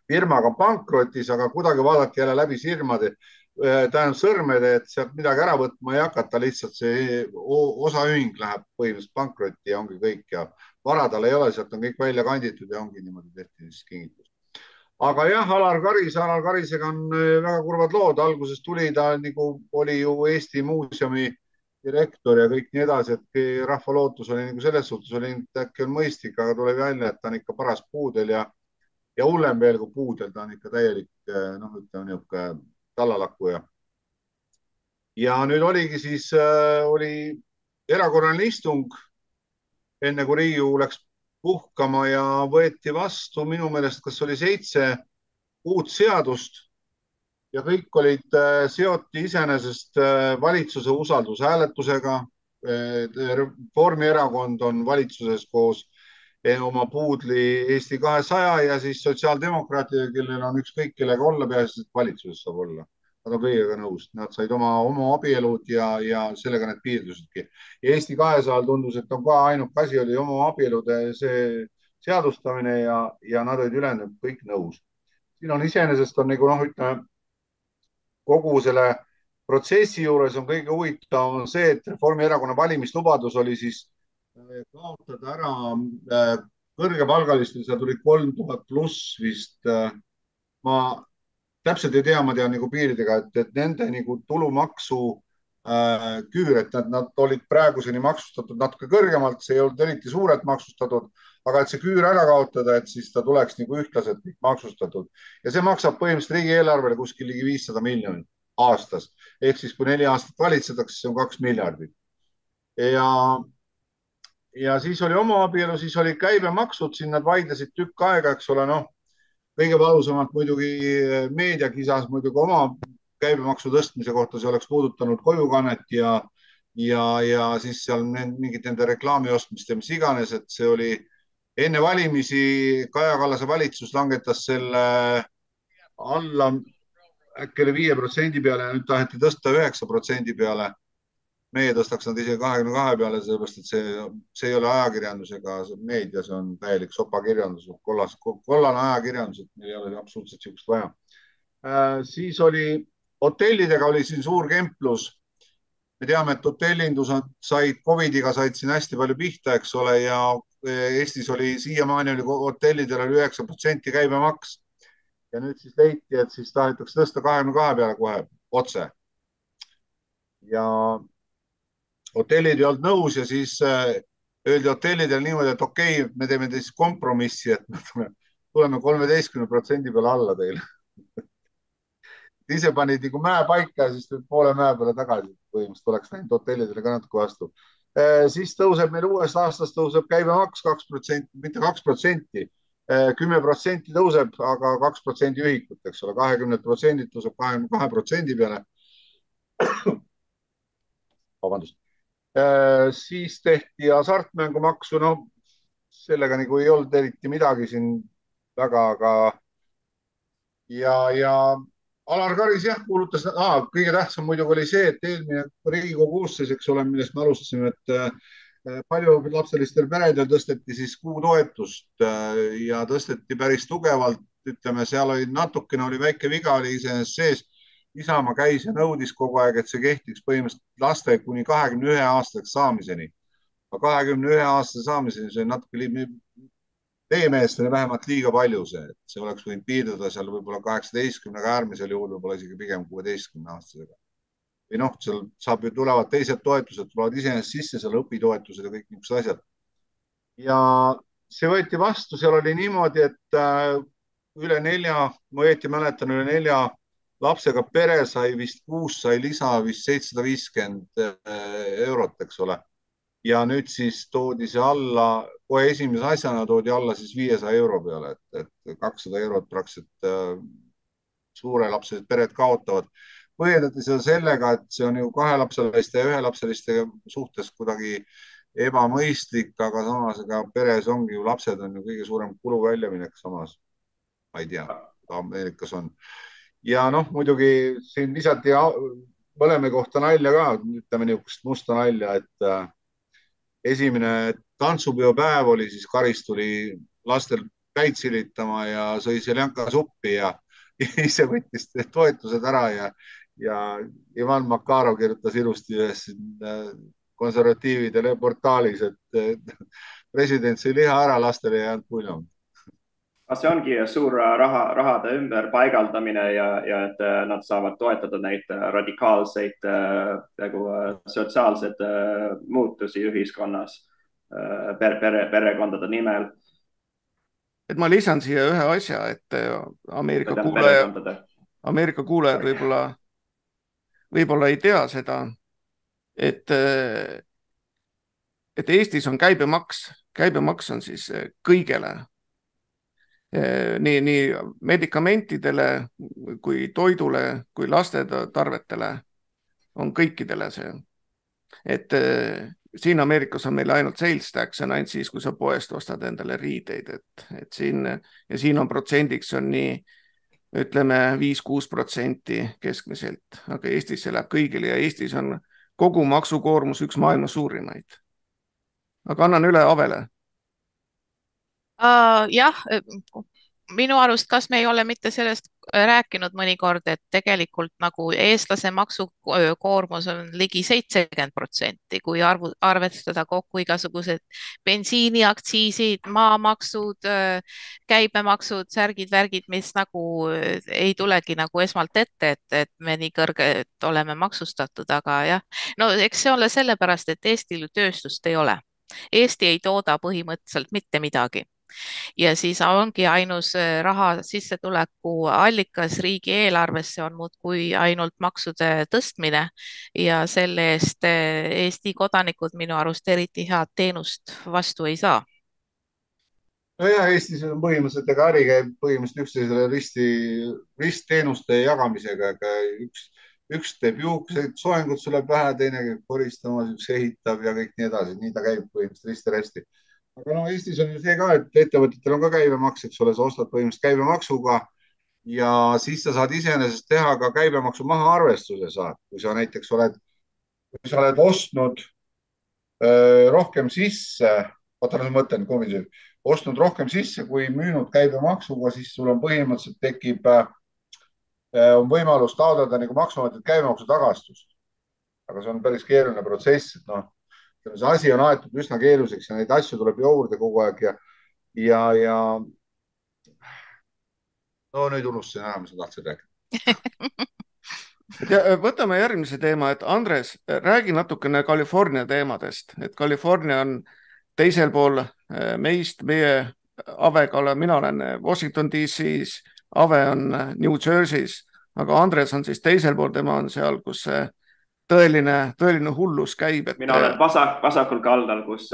firmaga pankrotis, aga kuidagi vaadati jälle läbi tähendab sõrmede, et sealt midagi ära võtma ei hakata, lihtsalt see osaühing läheb põhimõtteliselt pankrotti ja ongi kõik ja vara tal ei ole, sealt on kõik välja kanditud ja ongi niimoodi tehti siis kingitus. Aga jah, Alar Karisega on väga kurvad lood. Alguses tuli ta nagu oli ju Eesti muuseumi direktor ja kõik nii edasi, et rahva lootus oli nagu selles suhtes oli, et äkki on mõistlik, aga tuleb välja, et ta on ikka paras puudel ja hullem veel kui puudel, ta on ikka täielik, noh, ütleme niisugune tallalakkuja. Ja nüüd oligi siis, oli erakorraline istung enne kui Riigikogu läks puhkama ja võeti vastu minu meelest, kas oli 7 uut seadust ja kõik olid seoti iseenesest valitsuse usaldushääletusega. Reformierakond on valitsuses koos oma puudli Eesti 200 ja siis sotsiaaldemokraatidega, kellel on ükskõik kellega olla, peaasi, et valitsuses saab olla. Nad on kõigega nõus, nad said oma abielud ja sellega need piirdusidki. Ja Eesti 200 tundus, et on ka ainuke asi oli oma abielude see seadustamine ja nad olid ülejäänud kõik nõus. Siin on iseenesest on nagu ütleme, kogu selle protsessi juures on kõige huvitavam see, et Reformierakonna valimislubadus oli siis kaotada ära kõrgepalgalistel, seal tuli 3000 pluss vist. Ma täpselt ei tea, ma tean nagu piiridega, et nende nagu tulumaksu küür, et nad olid praeguseni maksustatud natuke kõrgemalt, see ei olnud eriti suurelt maksustatud, aga et see küür ära kaotada, et siis ta tuleks nagu ühtlaselt maksustatud. Ja see maksab põhimõtteliselt riigieelarvele kuskil ligi 500 miljonit aastas. Ehk siis kui 4 aastat valitsetakse, see on 2 miljardit. Ja siis oli omaabielu, siis oli käibemaksud, siin nad vaidlesid tükk aega, eks ole, noh. Kõige valusamalt muidugi meedia kisas muidugi oma käibemaksu tõstmise kohta, see oleks puudutanud kojukannet ja siis seal mingid nende reklaami ostmist ja mis iganes, et see oli enne valimisi Kaja Kallase valitsus langetas selle alla äkki 5% peale ja nüüd taheti tõsta 9% peale. Meie tõstaks nad ise 22 peale, sellepärast, et see ei ole ajakirjandusega meedias, on täielik sopakirjandus, kollane ajakirjandus, et meil ei ole absoluutselt siukest vaja. Siis oli hotellidega oli siin suur kemplus. Me teame, et hotellindus said COVID-iga said siin hästi palju pihta, eks ole, ja Eestis oli siiamaani oli hotellidel oli 9% käibemaks. Ja nüüd siis leiti, et siis tahetakse tõsta 22 peale kohe otse. Ja hotellid ei olnud nõus ja siis öeldi hotellidel niimoodi, et okei, me teeme teist kompromissi, et me tuleme 13% peale alla teile. Ise panid nagu mäe paika ja siis poole mäe peale tagasi. Põhimõtteliselt oleks läinud hotellidele ka natuke vastu. Siis tõuseb meil uuest aastast tõuseb käibemaks 2%, mitte 2%, 10% tõuseb, aga 2% ühikut, eks ole, 20% tõuseb 22% peale. Vabandust. Siis tehti hasartmängumaksu, no sellega nagu ei olnud eriti midagi siin väga, aga ja Alar Karis jah kuulutas, kõige tähtsam muidugi oli see, et eelmine Riigikogu koosseis, eks ole, millest me alustasime, et paljulapselistel peredel tõsteti siis kuutoetust ja tõsteti päris tugevalt, ütleme, seal oli natukene oli väike viga oli iseenesest sees. Isamaa käis ja nõudis kogu aeg, et see kehtiks põhimõtteliselt laste kuni 21 aastaks saamiseni. 21 aastase saamiseni see natuke teie meelest oli vähemalt liiga palju see oleks võinud piirduda seal võib-olla 18-ga, äärmisel juhul võib-olla isegi pigem 16-aastasega. Või noh, seal saab ju tulevad teised toetused, tulevad iseenesest sisse, seal õpitoetused ja kõik niisugused asjad. Ja see võeti vastu, seal oli niimoodi, et üle 4, ma õieti mäletan, üle 4 lapsega pere sai vist kuus, sai lisa vist 750 eurot, eks ole. Ja nüüd siis toodi see alla, kohe esimese asjana toodi alla siis 500 euro peale, et 200 eurot praktiliselt suure lapselised pered kaotavad. Põhjendati seda sellega, et see on ju 2-lapseliste ja 1-lapseliste suhtes kuidagi ebamõistlik, aga samas peres ongi ju lapsed on ju kõige suurem kulu väljaminek samas. Ma ei tea, Ameerikas on. Ja noh, muidugi siin lisati mõleme kohta nalja ka, ütleme niisugust musta nalja, et esimene tantsupeopäev oli siis Karis tuli lastel päid silitama ja sõi seljanka suppi ja ise võttis toetused ära ja Ivan Makarov kirjutas ilusti ühes konservatiivide portaalis, et president sõi liha ära, lastele ei jäänud puljam. See ongi suur rahade ümber paigaldamine ja et nad saavad toetada neid radikaalseid sotsiaalseid muutusi ühiskonnas perekondade nimel. Et ma lisan siia ühe asja, et Ameerika kuulajad võib-olla ei tea seda, et Eestis on käibemaks. Käibemaks on siis kõigele. Nii medikamentidele kui toidule, kui laste tarvetele on kõikidele see. Et siin Ameerikas on meil ainult sales tax, on ainult siis, kui sa poest ostad endale riideid. Et siin on protsendiks on nii, ütleme 5-6% keskmiselt, aga Eestis see läheb kõigile ja Eestis on kogu maksukoormus üks maailma suurimaid. Aga annan üle Avele. Jah, minu arust, kas me ei ole mitte sellest rääkinud mõnikord, et tegelikult nagu eestlase maksukoormus on ligi 70%, kui arvestada kokku igasugused bensiiniaktsiisid, maamaksud, käibemaksud, särgid-värgid, mis nagu ei tulegi nagu esmalt ette, et me nii kõrgelt oleme maksustatud, aga jah, no eks see ole sellepärast, et Eestil tööstust ei ole. Eesti ei tooda põhimõtteliselt mitte midagi. Ja siis ongi ainus raha sissetuleku allikas riigi eelarvesse on muudkui ainult maksude tõstmine ja selle eest Eesti kodanikud minu arust eriti head teenust vastu ei saa. No ja Eestis on põhimõtteliselt, ega äri käib põhimõtteliselt ristteenuste jagamisega, üks teeb juukseid, soengut sulle pähe, teine käib koristamas, üks ehitab ja kõik nii edasi, nii ta käib põhimõtteliselt risti. Aga no Eestis on ju see ka, et ettevõtetel on ka käibemaks, eks ole, sa ostad põhimõtteliselt käibemaksuga ja siis sa saad iseenesest teha ka käibemaksu mahaarvestuse saad. Kui sa näiteks oled ostnud rohkem sisse, ostnud rohkem sisse kui müünud käibemaksuga, siis sul on põhimõtteliselt on võimalus taotleda nagu maksuametit käibemaksu tagastust. Aga see on päris keeruline protsess, et noh, see asi on aetud üsna keeruliseks ja neid asju tuleb juurde kogu aeg ja no nüüd unustasin ära, mis ma tahtsin rääkida. Võtame järgmise teema, et Andres, räägi natukene California teemadest, et California on teisel pool meist, meie Avega, mina olen Washington DC-s, Ave on New Jersey's, aga Andres on siis teisel pool, tema on seal, kus see tõeline hullus käib. Mina olen vasakul kaldal, kus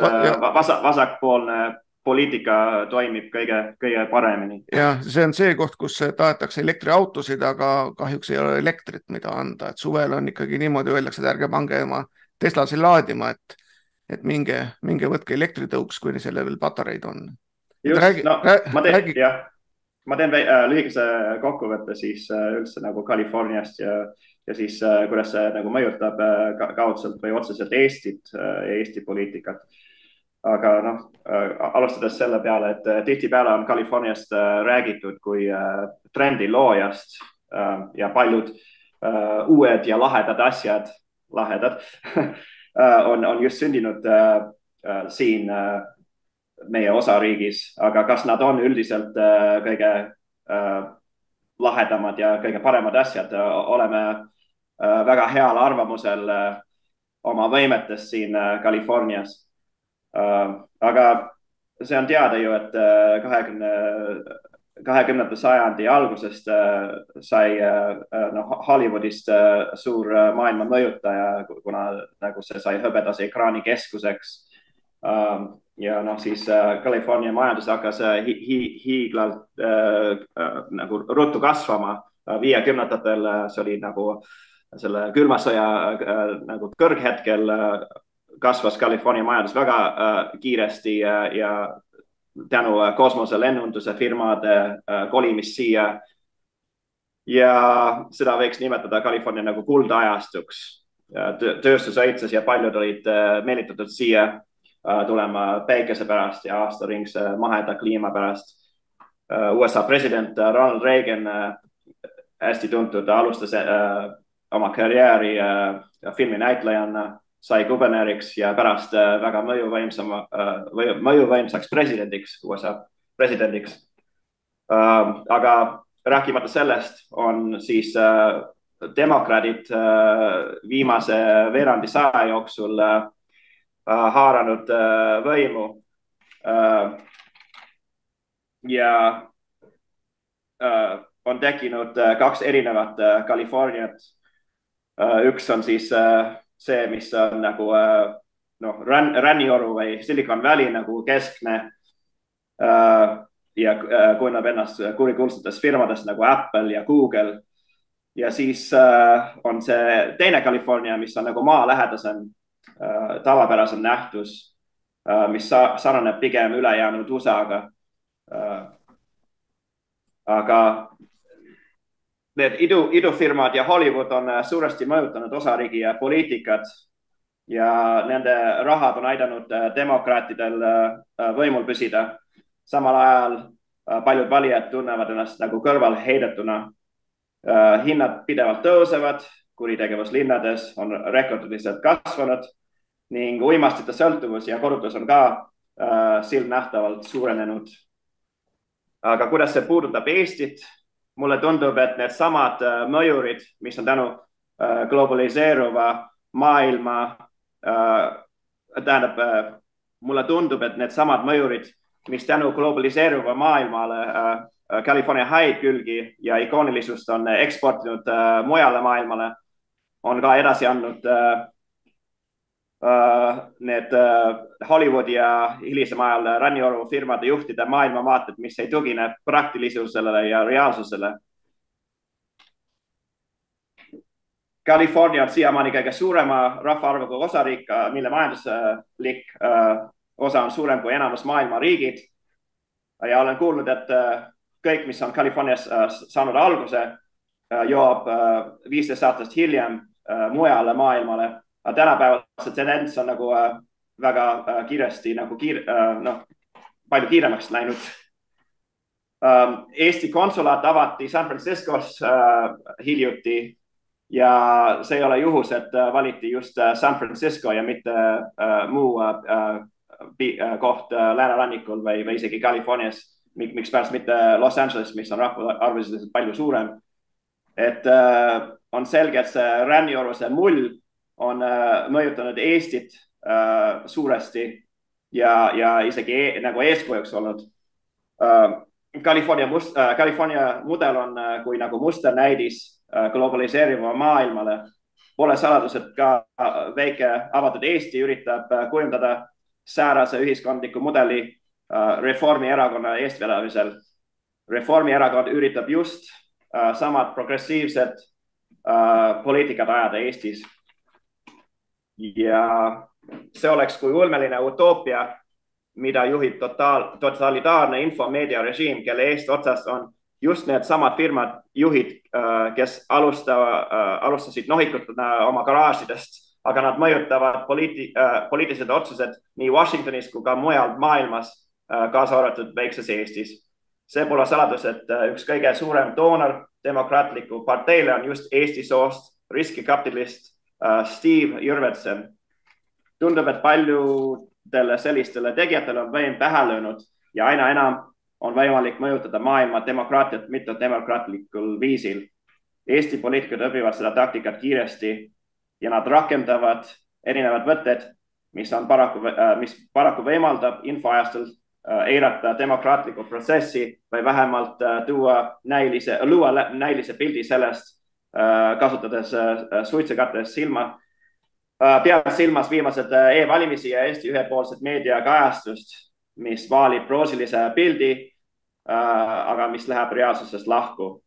vasakpoolne poliitika toimib kõige paremini. Ja see on see koht, kus tahetakse elektriautosid, aga kahjuks ei ole elektrit, mida anda. Et suvel on ikkagi niimoodi öeldakse, et ärge pange oma Teslasi laadima, et minge võtke elektritõuks, kui selle veel patareid on. Just, ma teen lühikese kokkuvõtte siis üldse nagu Californiast ja siis kuidas see nagu mõjutab kaudselt või otseselt Eestit ja Eesti poliitikat. Aga noh, alustades selle peale, et tihtipeale on Californiast räägitud kui trendi loojast ja paljud uued ja lahedad asjad, on just sündinud siin meie osariigis, aga kas nad on üldiselt kõige lahedamad ja kõige paremad asjad, oleme väga heal arvamusel oma võimetest siin Californias. Aga see on teada ju, et 20. sajandi algusest sai Hollywoodist suur maailma mõjutaja, kuna nagu see sai hõbedase ekraani keskuseks. Ja siis California majandus hakkas hiiglalt nagu ruttu kasvama 50-ndatel. See oli nagu selle külma sõja nagu kõrghetkel kasvas California majandus väga kiiresti ja tänu kosmoselennunduse firmade kolimist siia. Ja seda võiks nimetada California nagu kuldajastuks. Tööstus õitses ja paljud olid meelitatud siia tulema päikese pärast ja aastaringse maheda kliima pärast. USA president Ronald Reagan, hästi tuntud, alustas oma karjääri filminäitlejana, sai kuberneriks ja pärast väga mõjuvõimsaks presidendiks, USA presidendiks. Aga rääkimata sellest on siis demokraadid viimase veerandi saja jooksul haaranud võimu ja on tekkinud kaks erinevat Californiat. Üks on siis see, mis on nagu Rannioru või Silicon Valley nagu keskne ja kujuneb ennast kurikuulsatest firmadest nagu Apple ja Google. Ja siis on see teine California, mis on nagu maalähedasem, tavapärasem nähtus, mis sarnaneb pigem ülejäänud USA-ga. Aga need idufirmad ja Hollywood on suuresti mõjutanud osariigi ja poliitikat ja nende rahad on aidanud demokraatidel võimul püsida. Samal ajal paljud valijad tunnevad ennast nagu kõrvalheidetuna. Hinnad pidevalt tõusevad, kuritegevus linnades on rekordiliselt kasvanud ning uimastite sõltuvus ja korruptus on ka silmnähtavalt suurenenud. Aga kuidas see puudutab Eestit? Mulle tundub, et need samad mõjurid, mis on tänu globaliseeruva maailma, mulle tundub, et need samad mõjurid, mis tänu globaliseeruva maailmale California häid külgi ja ikoonilisust on eksportinud mujale maailmale, on ka edasi andnud need Hollywoodi ja hilisem ajal Rannioru firmade juhtide maailmavaated, mis ei tugine praktilisusele ja reaalsusele. California on siiamaani kõige suurema rahvaarvuga osariik, mille majanduslik osa on suurem kui enamus maailma riigid. Ja olen kuulnud, et kõik, mis on Californias saanud alguse, jõuab 15 aastast hiljem mujale maailmale. Tänapäeval see tendents on nagu väga kiiresti, palju kiiremaks läinud. Eesti konsulaat avati San Franciscos hiljuti ja see ei ole juhus, et valiti just San Francisco ja mitte muu koht läänerannikul või isegi Californias, miks pärast mitte Los Angeles, mis on rahvaarvuliselt palju suurem. Et on selge, et see Rannioruse mull on mõjutanud Eestit suuresti ja isegi nagu eeskujuks olnud. California mudel on kui nagu musternäidis globaliseeriva maailmale. Pole saladus, et ka väike avatud Eesti üritab kujundada säärase ühiskondliku mudeli Reformierakonna eestvedamisel. Reformierakond üritab just samad progressiivsed poliitikad ajada Eestis. Ja see oleks kui ulmeline utoopia, mida juhib totalitaarne infomeedia režiim, kelle eest otsast on just need samad firmad juhid, kes alustasid nohikutena oma garaažidest, aga nad mõjutavad poliitilised otsused nii Washingtonis kui ka mujal maailmas, kaasa arvatud väikses Eestis. See pole saladus, et üks kõige suurem doonor demokraatliku parteile on just Eesti soost riskikapitalist Steve Jurvetson. Tundub, et paljud nendele sellistele tegijatele on võim pähe löönud ja aina enam on võimalik mõjutada maailma demokraatiat mitte demokraatlikul viisil. Eesti poliitikud õpivad seda taktikat kiiresti ja nad rakendavad erinevad võtted, mis paraku võimaldab infoajastul eirata demokraatlikku protsessi või vähemalt luua näilise pildi sellest, kasutades suitsekatest peavad silmas viimased e-valimisi ja Eesti ühepoolset meediakajastust, mis vaalib roosilise pildi, aga mis läheb reaalsusest lahku.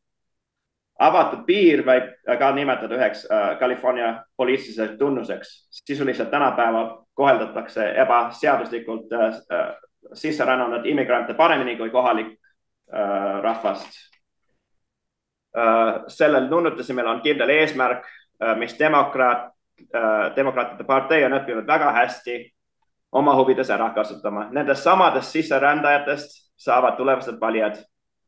Avatud piir võib ka nimetada üheks California poliitiliseks tunnuseks. Sisuliselt tänapäeval koheldatakse ebaseaduslikult sisserännanud immigrante paremini kui kohalik rahvast. Sellel tunnutusimel on kindel eesmärk, mis demokraatide partei on õppinud väga hästi oma huvides ära kasutama. Nendest samadest sisserändajatest saavad tulevased valijad.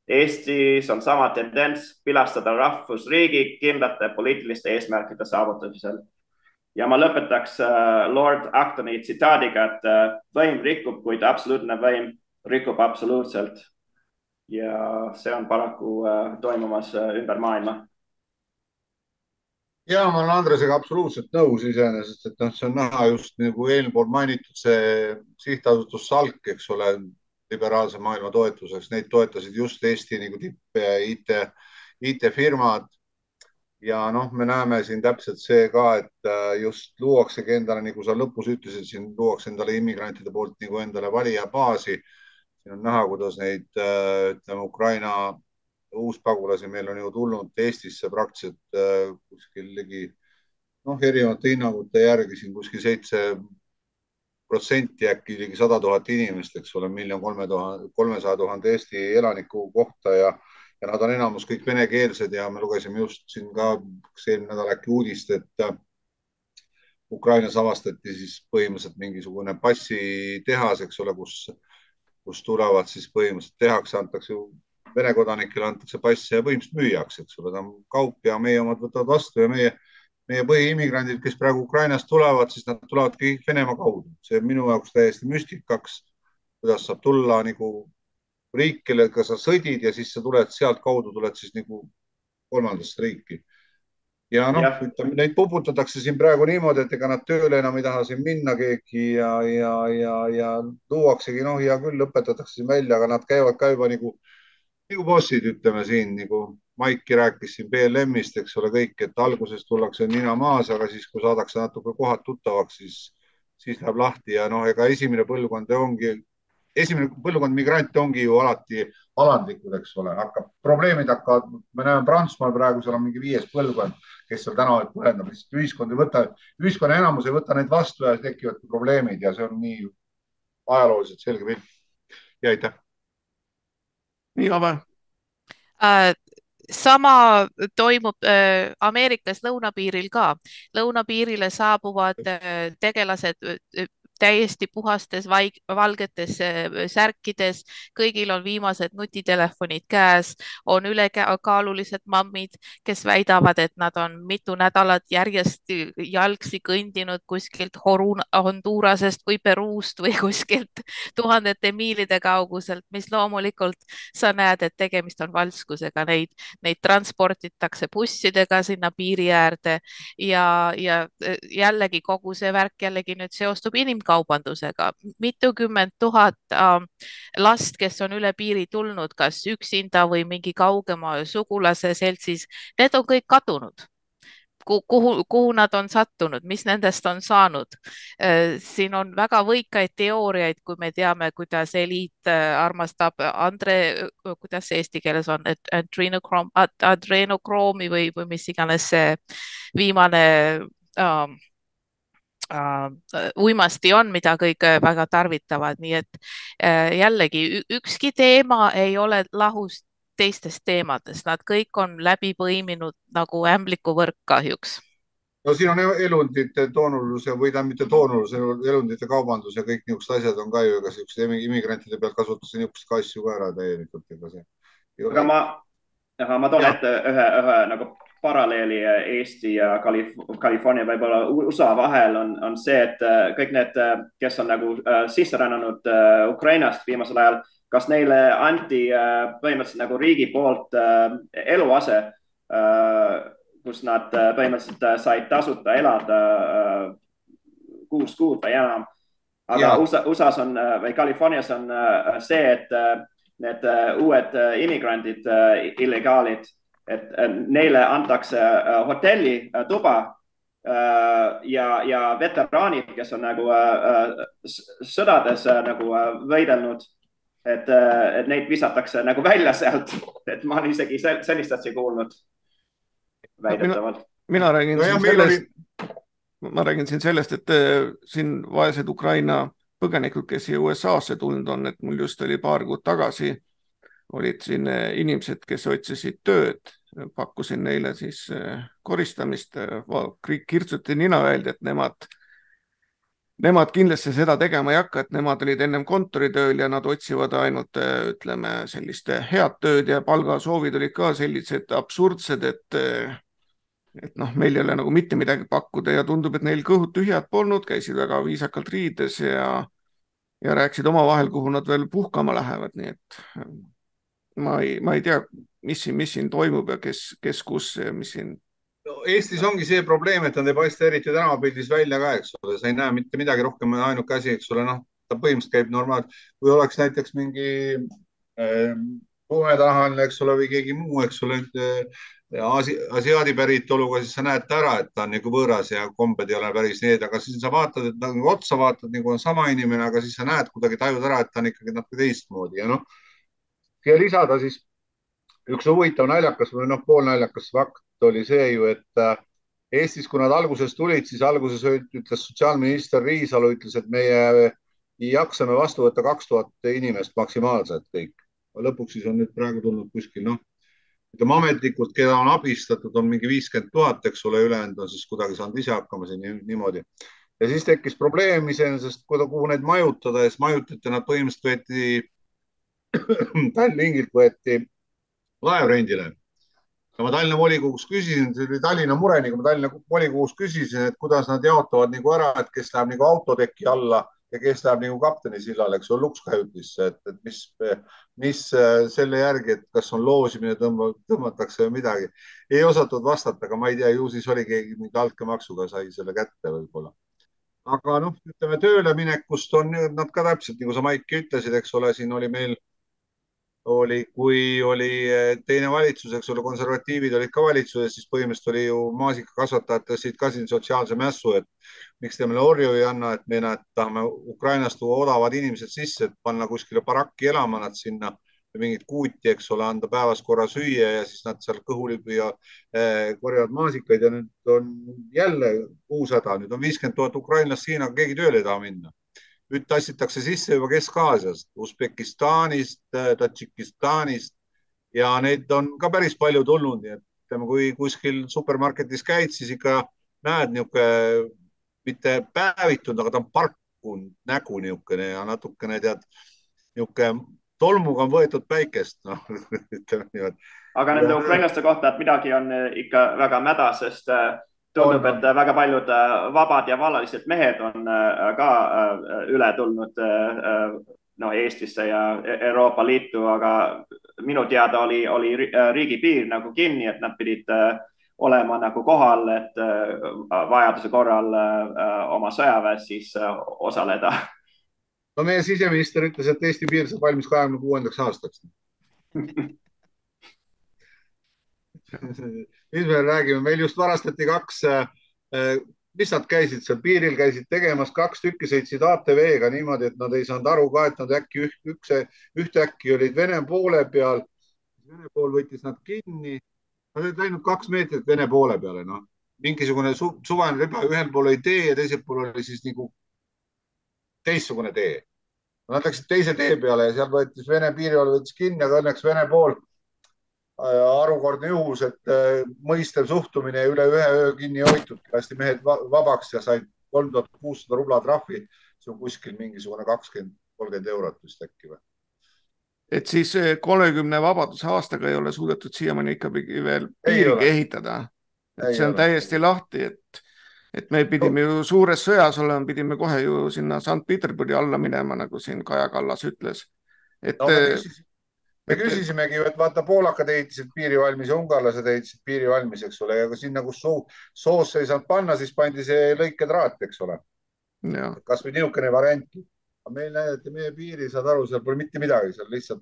Eestis on sama tendents pilastada rahvusriigi kindlate poliitiliste eesmärkide saavutamisel. Ja ma lõpetaks Lord Actoni tsitaadiga, et võim rikub, kuid absoluutne võim rikub absoluutselt. Ja see on paraku toimumas ümber maailma. Ja ma olen Andresega absoluutselt nõus iseenesest, et see on näha just nagu eelpool mainitud see sihtasutus Salk, eks ole, liberaalse maailma toetuseks. Neid toetasid just Eesti nagu tippe IT-firmad. Ja me näeme siin täpselt see ka, et just luuaksegi endale, nagu sa lõpus ütlesid, siin luuakse endale immigrantide poolt nagu endale valija baasi. Siin on näha, kuidas neid Ukraina uuspagulasi meil on ju tulnud Eestisse praktiliselt kuskil ligi, erinevate hinnangute järgi siin kuskil 7% äkki ligi 100 000 inimest, eks ole, 1 300 000 Eesti elaniku kohta ja nad on enamus kõik venekeelsed ja me lugesime just siin ka eelmine nädal äkki uudist, et Ukrainas avastati siis põhimõtteliselt mingisugune passitehas, eks ole, kus tulevad siis põhimõtteliselt tehakse, antakse Vene kodanikele antakse passe ja põhimõtteliselt müüakse, eks ole, ta on kaup ja meie omad võtavad vastu ja meie põhiimmigrandid, kes praegu Ukrainast tulevad, siis nad tulevad kõik Venemaa kaudu. See on minu jaoks täiesti müstikaks, kuidas saab tulla nagu riik, kellega sa sõdid ja siis sa tuled sealt kaudu, tuled siis nagu kolmandast riiki. Ja neid puputatakse siin praegu niimoodi, et ega nad tööle enam ei taha siin minna keegi ja luuaksegi, hea küll, õpetatakse siin välja, aga nad käivad ka juba nagu bossid, ütleme siin, nagu Maiki rääkis siin BLM-ist, eks ole kõik, et alguses tullakse nina maas, aga siis, kui saadakse natuke kohad tuttavaks, siis läheb lahti ja ega esimene põlvkond migrante ongi ju alati alandlikud, eks ole, probleemid hakkavad, me näeme Prantsusmaal praegu, seal on mingi 5. põlvkond, kes seal tänavaid põlendab, lihtsalt ühiskonna enamus ei võta neid vastu ja tekivad probleemid ja see on nii ajalooliselt selge pilt. Ja aitäh. Nii Ave. Sama toimub Ameerikas lõunapiiril ka. Lõunapiirile saabuvad tegelased täiesti puhastes valgetes särkides, kõigil on viimased nutitelefonid käes, on ülekaalulised mammid, kes väidavad, et nad on mitu nädalat järjest jalgsi kõndinud kuskilt Hondurasest või Peruust või kuskilt tuhandete miilide kauguselt, mis loomulikult sa näed, et tegemist on valskusega. Neid transportitakse bussidega sinna piiri äärde ja jällegi kogu see värk jällegi nüüd seostub inimkaubandusega. Mitukümmend tuhat last, kes on üle piiri tulnud, kas üksinda või mingi kaugema sugulase seltsis, need on kõik kadunud. Kuhu nad on sattunud, mis nendest on saanud. Siin on väga võikaid teooriaid, kui me teame, kuidas eliit armastab kuidas see eesti keeles on, adrenokroomi või mis iganes see viimane uimasti on, mida kõik väga tarvitavad. Nii et jällegi ükski teema ei ole lahus teistest teemadest, nad kõik on läbi põiminud nagu ämblikuvõrk kahjuks. No siin on elundite toonuluse või mitte toonuluse, elundite kaubandus ja kõik niisugused asjad on ka ju, ega immigrantide pealt kasutatakse niisugust asju ka ära täielikult. Aga ma toon ette ühe nagu paralleeli Eesti ja California võib-olla USA vahel on see, et kõik need, kes on nagu sisse rännanud Ukrainast viimasel ajal, kas neile anti põhimõtteliselt nagu riigi poolt eluase, kus nad põhimõtteliselt said tasuta elada 6 kuud või enam. Aga USAs on või Californias on see, et need uued immigrandid, illegaalid, et neile antakse hotelli tuba ja veteraanid, kes on nagu sõdades nagu võidelnud, et neid visatakse nagu välja sealt, et ma olen isegi sellist asja kuulnud väidetavalt. Mina räägin siin sellest, et siin vaesed Ukraina põgenikud, kes siia USA-sse tulnud on, et mul just oli paar kuud tagasi, olid siin inimesed, kes otsisid tööd, pakkusin neile siis koristamist, kirtsuti nina öeldi, et nemad kindlasti seda tegema ei hakka, et nemad olid ennem kontoritööl ja nad otsivad ainult, ütleme, sellist head tööd ja palgasoovid olid ka sellised absurdsed, et meil ei ole nagu mitte midagi pakkuda ja tundub, et neil kõhud tühjad polnud, käisid väga viisakalt riides ja rääkisid omavahel, kuhu nad veel puhkama lähevad, nii et ma ei tea, mis siin toimub ja kes kus ja mis siin. No, Eestis ongi see probleem, et nad ei paista eriti tänavapildis välja ka, eks ole, sa ei näe mitte midagi rohkem, ainuke asi, eks ole, ta põhimõtteliselt käib normaalselt. Kui oleks näiteks mingi pomedanahaline, eks ole, või keegi muu, eks ole, asiaadi päritoluga, siis sa näed ära, et ta on nagu võõras ja kombed ei ole päris need, aga siis sa vaatad, et nagu otsa vaatad, nagu on sama inimene, aga siis sa näed kuidagi tajud ära, et ta on ikkagi natuke teistmoodi ja siia lisada siis üks huvitav naljakas või poolnaljakas fakt oli see ju, et Eestis, kui nad alguses tulid, siis alguses ütles sotsiaalminister Riisalu, ütles, et meie jaksame vastu võtta 2000 inimest maksimaalselt kõik. Lõpuks siis on nüüd praegu tulnud kuskil, ütleme ametlikult, keda on abistatud, on mingi 50 000, eks ole, ülejäänud on siis kuidagi saanud ise hakkama siin niimoodi. Ja siis tekkis probleem iseenesest, kuhu neid majutada ja siis majutati nad põhimõtteliselt võeti Tallingilt võeti laevrendile. Ja ma Tallinna volikogus küsisin, see oli Tallinna mure, kui ma Tallinna volikogus küsisin, et kuidas nad jaotavad nagu ära, et kes läheb nagu autoteki alla ja kes läheb nagu kapteni sillale, eks on lukskajutisse, et mis selle järgi, et kas on loosimine tõmmatakse või midagi. Ei osatud vastata, aga ma ei tea, ju siis oli keegi mingi altkäemaksuga sai selle kätte võib-olla. Aga ütleme tööle minekust on nad ka täpselt, nagu sa Maiki ütlesid, eks ole, siin oli meil kui oli teine valitsus, eks ole, konservatiivid olid ka valitsuses, siis põhimõtteliselt oli ju maasikakasvatajad tõstsid ka siin sotsiaalse mässu, et miks te meile orju ei anna, et me tahame Ukrainast tuua odavad inimesed sisse, et panna kuskile barakki elama nad sinna ja mingid kuuti, eks ole, anda päevas korra süüa ja siis nad seal kõhulib ja korjavad maasikaid ja nüüd on jälle uus häda, nüüd on 50 000 ukrainlast siin, aga keegi tööle ei taha minna. Nüüd tassitakse sisse juba Kesk-Aasiast, Usbekistanist, Tadžikistanist ja neid on ka päris palju tulnud. Nii et kui kuskil supermarketis käid, siis ikka näed niisugune mitte päevitunud, aga ta on parkunud nägu niisugune ja natukene tead, niisugune tolmuga on võetud päikest. Aga nende ukrainlaste kohta, et midagi on ikka väga mäda, sest tundub, et väga paljud vabad ja vallalised mehed on ka üle tulnud Eestisse ja Euroopa Liitu, aga minu teada oli riigipiir nagu kinni, et nad pidid olema nagu kohal, et vajaduse korral oma sõjaväes siis osaleda. No meie siseminister ütles, et Eesti piir saab valmis 26. aastaks. Mis me räägime, meil just varastati 2, mis nad käisid seal piiril, käisid tegemas 2 tükki, sõitsid ATV-ga niimoodi, et nad ei saanud aru ka, et nad äkki ühtäkki olid Vene poole peal. Vene pool võttis nad kinni. Nad olid läinud 2 meetrit Vene poole peale. Mingisugune suvane riba, ühel pool oli tee ja teisel pool oli siis nagu teistsugune tee. Nad läksid teise tee peale ja seal võttis Vene piirivalve võttis kinni, aga õnneks Vene pool arukordne juhus, et mõistev suhtumine üle 1 öö kinni hoitud, lasti mehed vabaks ja said 3600 rubla trahvi. See on kuskil mingisugune 20-30 eurot vist äkki või. Et siis 30 vabaduse aastaga ei ole suudetud siiamaani ikkagi veel piirigi ehitada. et see on täiesti lahti, et me pidime ju suures sõjas olema, pidime kohe ju sinna Sankt-Peterburi alla minema, nagu siin Kaja Kallas ütles. No me küsisimegi ju, et vaata, poolakad ehitasid piiri valmis ja ungarlased ehitasid piiri valmis, eks ole, ja sinna, kus soosse ei saanud panna, siis pandi see lõiketraat, eks ole. Kas või niisugune variant. Meil näidati meie piiri, saad aru, seal pole mitte midagi, seal lihtsalt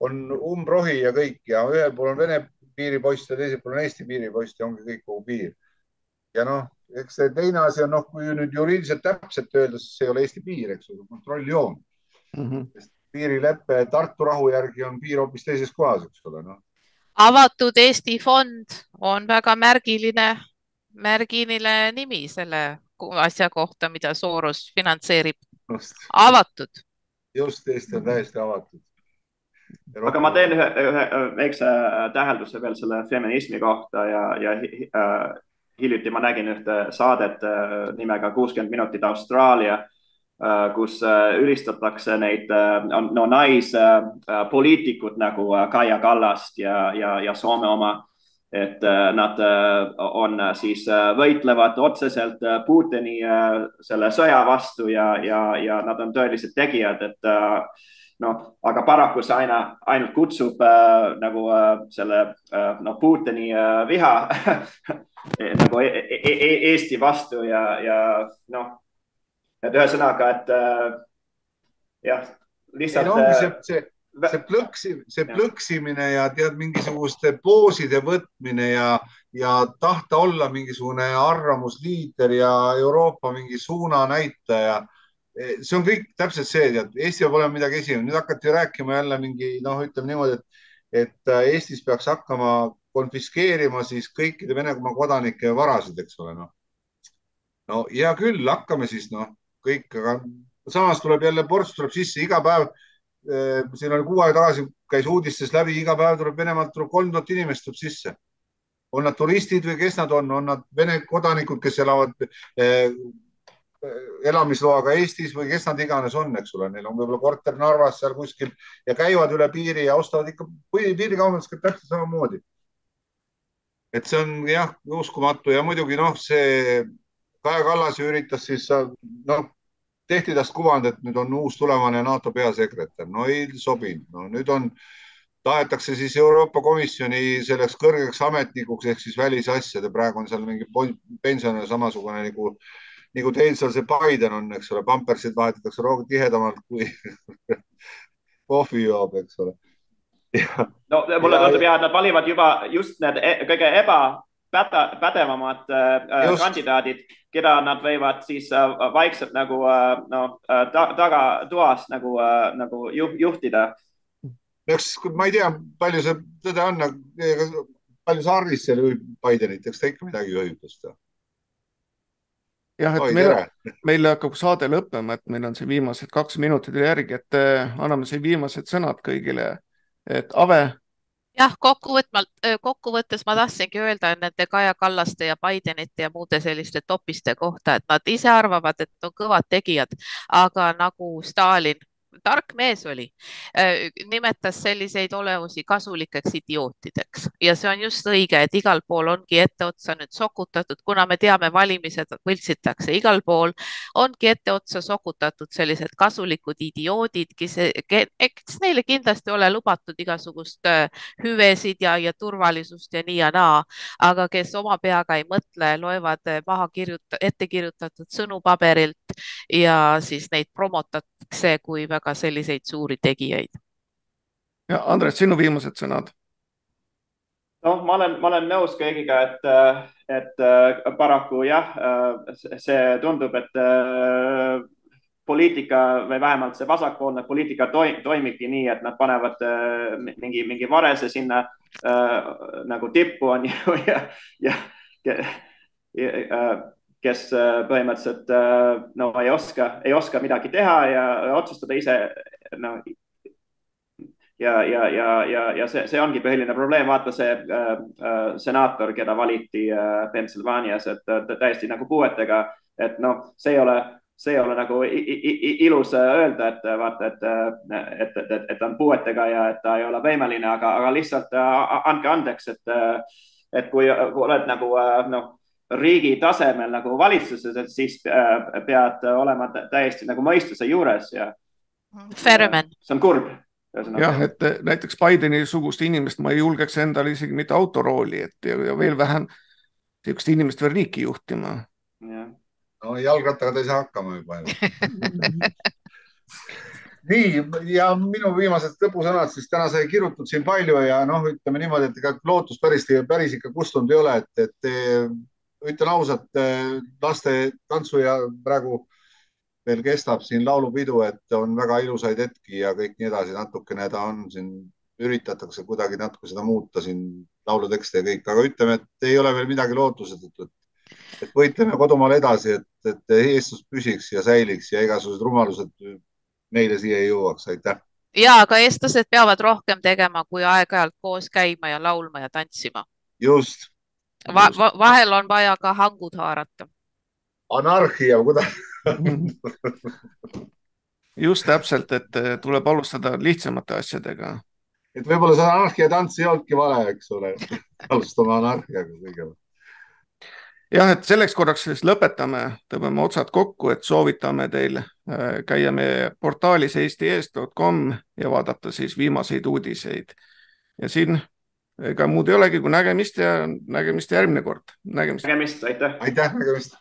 on umbrohi ja kõik ja ühel pool on Vene piiripost ja teisel pool on Eesti piiripost ja ongi kõik kogu piir. Ja noh, eks see teine asi on, kui nüüd juriidiliselt täpselt öelda, siis see ei ole Eesti piir, eks ole, kontrolljoon. Piirileppe Tartu rahu järgi on piir hoopis teises kohas, eks ole. Avatud Eesti fond on väga märgiline nimi selle asja kohta, mida Soros finantseerib. Avatud. Just, Eesti on täiesti avatud. Aga ma teen ühe väikse tähelduse veel selle feminismi kohta ja hiljuti ma nägin ühte saadet nimega 60 minutit Austraalia, kus ülistatakse neid naispoliitikud nagu Kaja Kallast ja Soome oma, et nad siis võitlevad otseselt Putini selle sõja vastu ja nad on tõelised tegijad, et aga paraku see ainult kutsub nagu selle Putini viha nagu Eesti vastu ja et ühesõnaga, et jah, lihtsalt see plõksimine ja tead mingisuguste pooside võtmine ja tahta olla mingisugune arvamusliider ja Euroopa mingi suunanäitaja. See on kõik täpselt see, et Eesti peab olema midagi esimene. Nüüd hakati rääkima jälle mingi, ütleme niimoodi, et Eestis peaks hakkama konfiskeerima siis kõikide Venemaa kodanike varasid, eks ole. No hea küll, hakkame siis kõik, aga samas tuleb jälle ports tuleb sisse iga päev. Siin oli 6 aega tagasi, käis uudistes läbi, iga päev tuleb Venemaalt 3000 inimest tuleb sisse. On nad turistid või kes nad on nad Vene kodanikud, kes elavad elamisloaga Eestis või kes nad iganes on, eks ole. Neil on võib-olla korter Narvas seal kuskil ja käivad üle piiri ja ostavad ikka piirikaubandus käib täpselt samamoodi. Et see on jah, uskumatu ja muidugi see Kaja Kallas üritas siis, tehti tast kuvand, et nüüd on uus tulevane NATO peasekretär. No ei sobinud. Nüüd tahetakse siis Euroopa Komisjoni selleks kõrgeks ametnikuks ehk siis välisasjade. Praegu on seal mingi pensionär samasugune nagu teil seal see Biden on, eks ole. Pampersid vahetatakse rohkem tihedamalt kui kohvi joob, eks ole. No mulle tundub ja, et nad valivad juba just need kõige pädevamad kandidaadid, keda nad võivad siis vaikselt nagu tagatoas nagu juhtida. Ma ei tea, palju see tõde on, palju see Harris seal juhib Bidenit, eks ta ikka midagi juhib. Jah, et meil hakkab saade lõppema, et meil on see viimased 2 minutit järgi, et anname see viimased sõnad kõigile, et Ave. Jah, kokkuvõttes ma tahtsingi öelda nende Kaja Kallaste ja Bidenite ja muude selliste topiste kohta, et nad ise arvavad, et on kõvad tegijad, aga nagu Stalin, tark mees oli, nimetas selliseid olevusi kasulikeks idiootideks ja see on just õige, et igal pool ongi etteotsa nüüd sokutatud, kuna me teame, valimised võltsitakse igal pool, ongi etteotsa sokutatud sellised kasulikud idioodid, kes neile kindlasti ole lubatud igasugust hüvesid ja turvalisust ja nii ja naa, aga kes oma peaga ei mõtle, loevad ette kirjutatud sõnu paberilt ja siis neid promotatakse kui väga selliseid suuri tegijaid. Ja Andres, sinu viimased sõnad? Ma olen nõus kõigiga, et paraku jah, see tundub, et poliitika või vähemalt see vasakpoolne poliitika toimibki nii, et nad panevad mingi varese sinna nagu tippu on ju ja kes põhimõtteliselt ei oska midagi teha ja otsustada ise. Ja see ongi põhiline probleem. Vaata see senaator, keda valiti Pennsylvanias, et täiesti nagu puuetega, et see ei ole nagu ilus öelda, et vaata, et on puuetega ja et ta ei ole võimeline, aga lihtsalt andke andeks, et et kui oled nagu riigi tasemel nagu valitsuses, et siis pead olema täiesti nagu mõistuse juures ja Fermen. see on kurb. Jah, et näiteks Bideni sugust inimest ma ei julgeks endale isegi mitte autorooli, et ja veel vähem sellist inimest veel riiki juhtima. No jalgrattaga ta ei saa hakkama juba. Nii, ja minu viimased lõpusõnad, siis täna sai kirjutud siin palju ja ütleme niimoodi, et ega lootust päris ikka kustunud ei ole, et ütlen ausalt, laste tantsu ja praegu veel kestab siin laulupidu, et on väga ilusaid hetki ja kõik nii edasi, natukene ta on siin, üritatakse kuidagi natuke seda muuta siin laulutekste ja kõik, aga ütleme, et ei ole veel midagi lootusetut, et võitleme kodumaal edasi, et eestlus püsiks ja säiliks ja igasugused rumalused meile siia ei jõuaks, aitäh. Ja, aga eestlased peavad rohkem tegema, kui aeg-ajalt koos käima ja laulma ja tantsima. Just. Vahel on vaja ka hangud haarata. Anarhia, kuidas? Just täpselt, et tuleb alustada lihtsamate asjadega. Et võib-olla see anarhia tants ei olnudki vale, eks ole. Alustame anarhiaga kõigepealt. Jah, et selleks korraks siis lõpetame, tõmbame otsad kokku, et soovitame teil käia meie portaalis eesti.com ja vaadata siis viimaseid uudiseid. Ja siin ega muud ei olegi kui nägemist ja nägemist järgmine kord. Nägemist, aitäh. Aitäh, nägemist.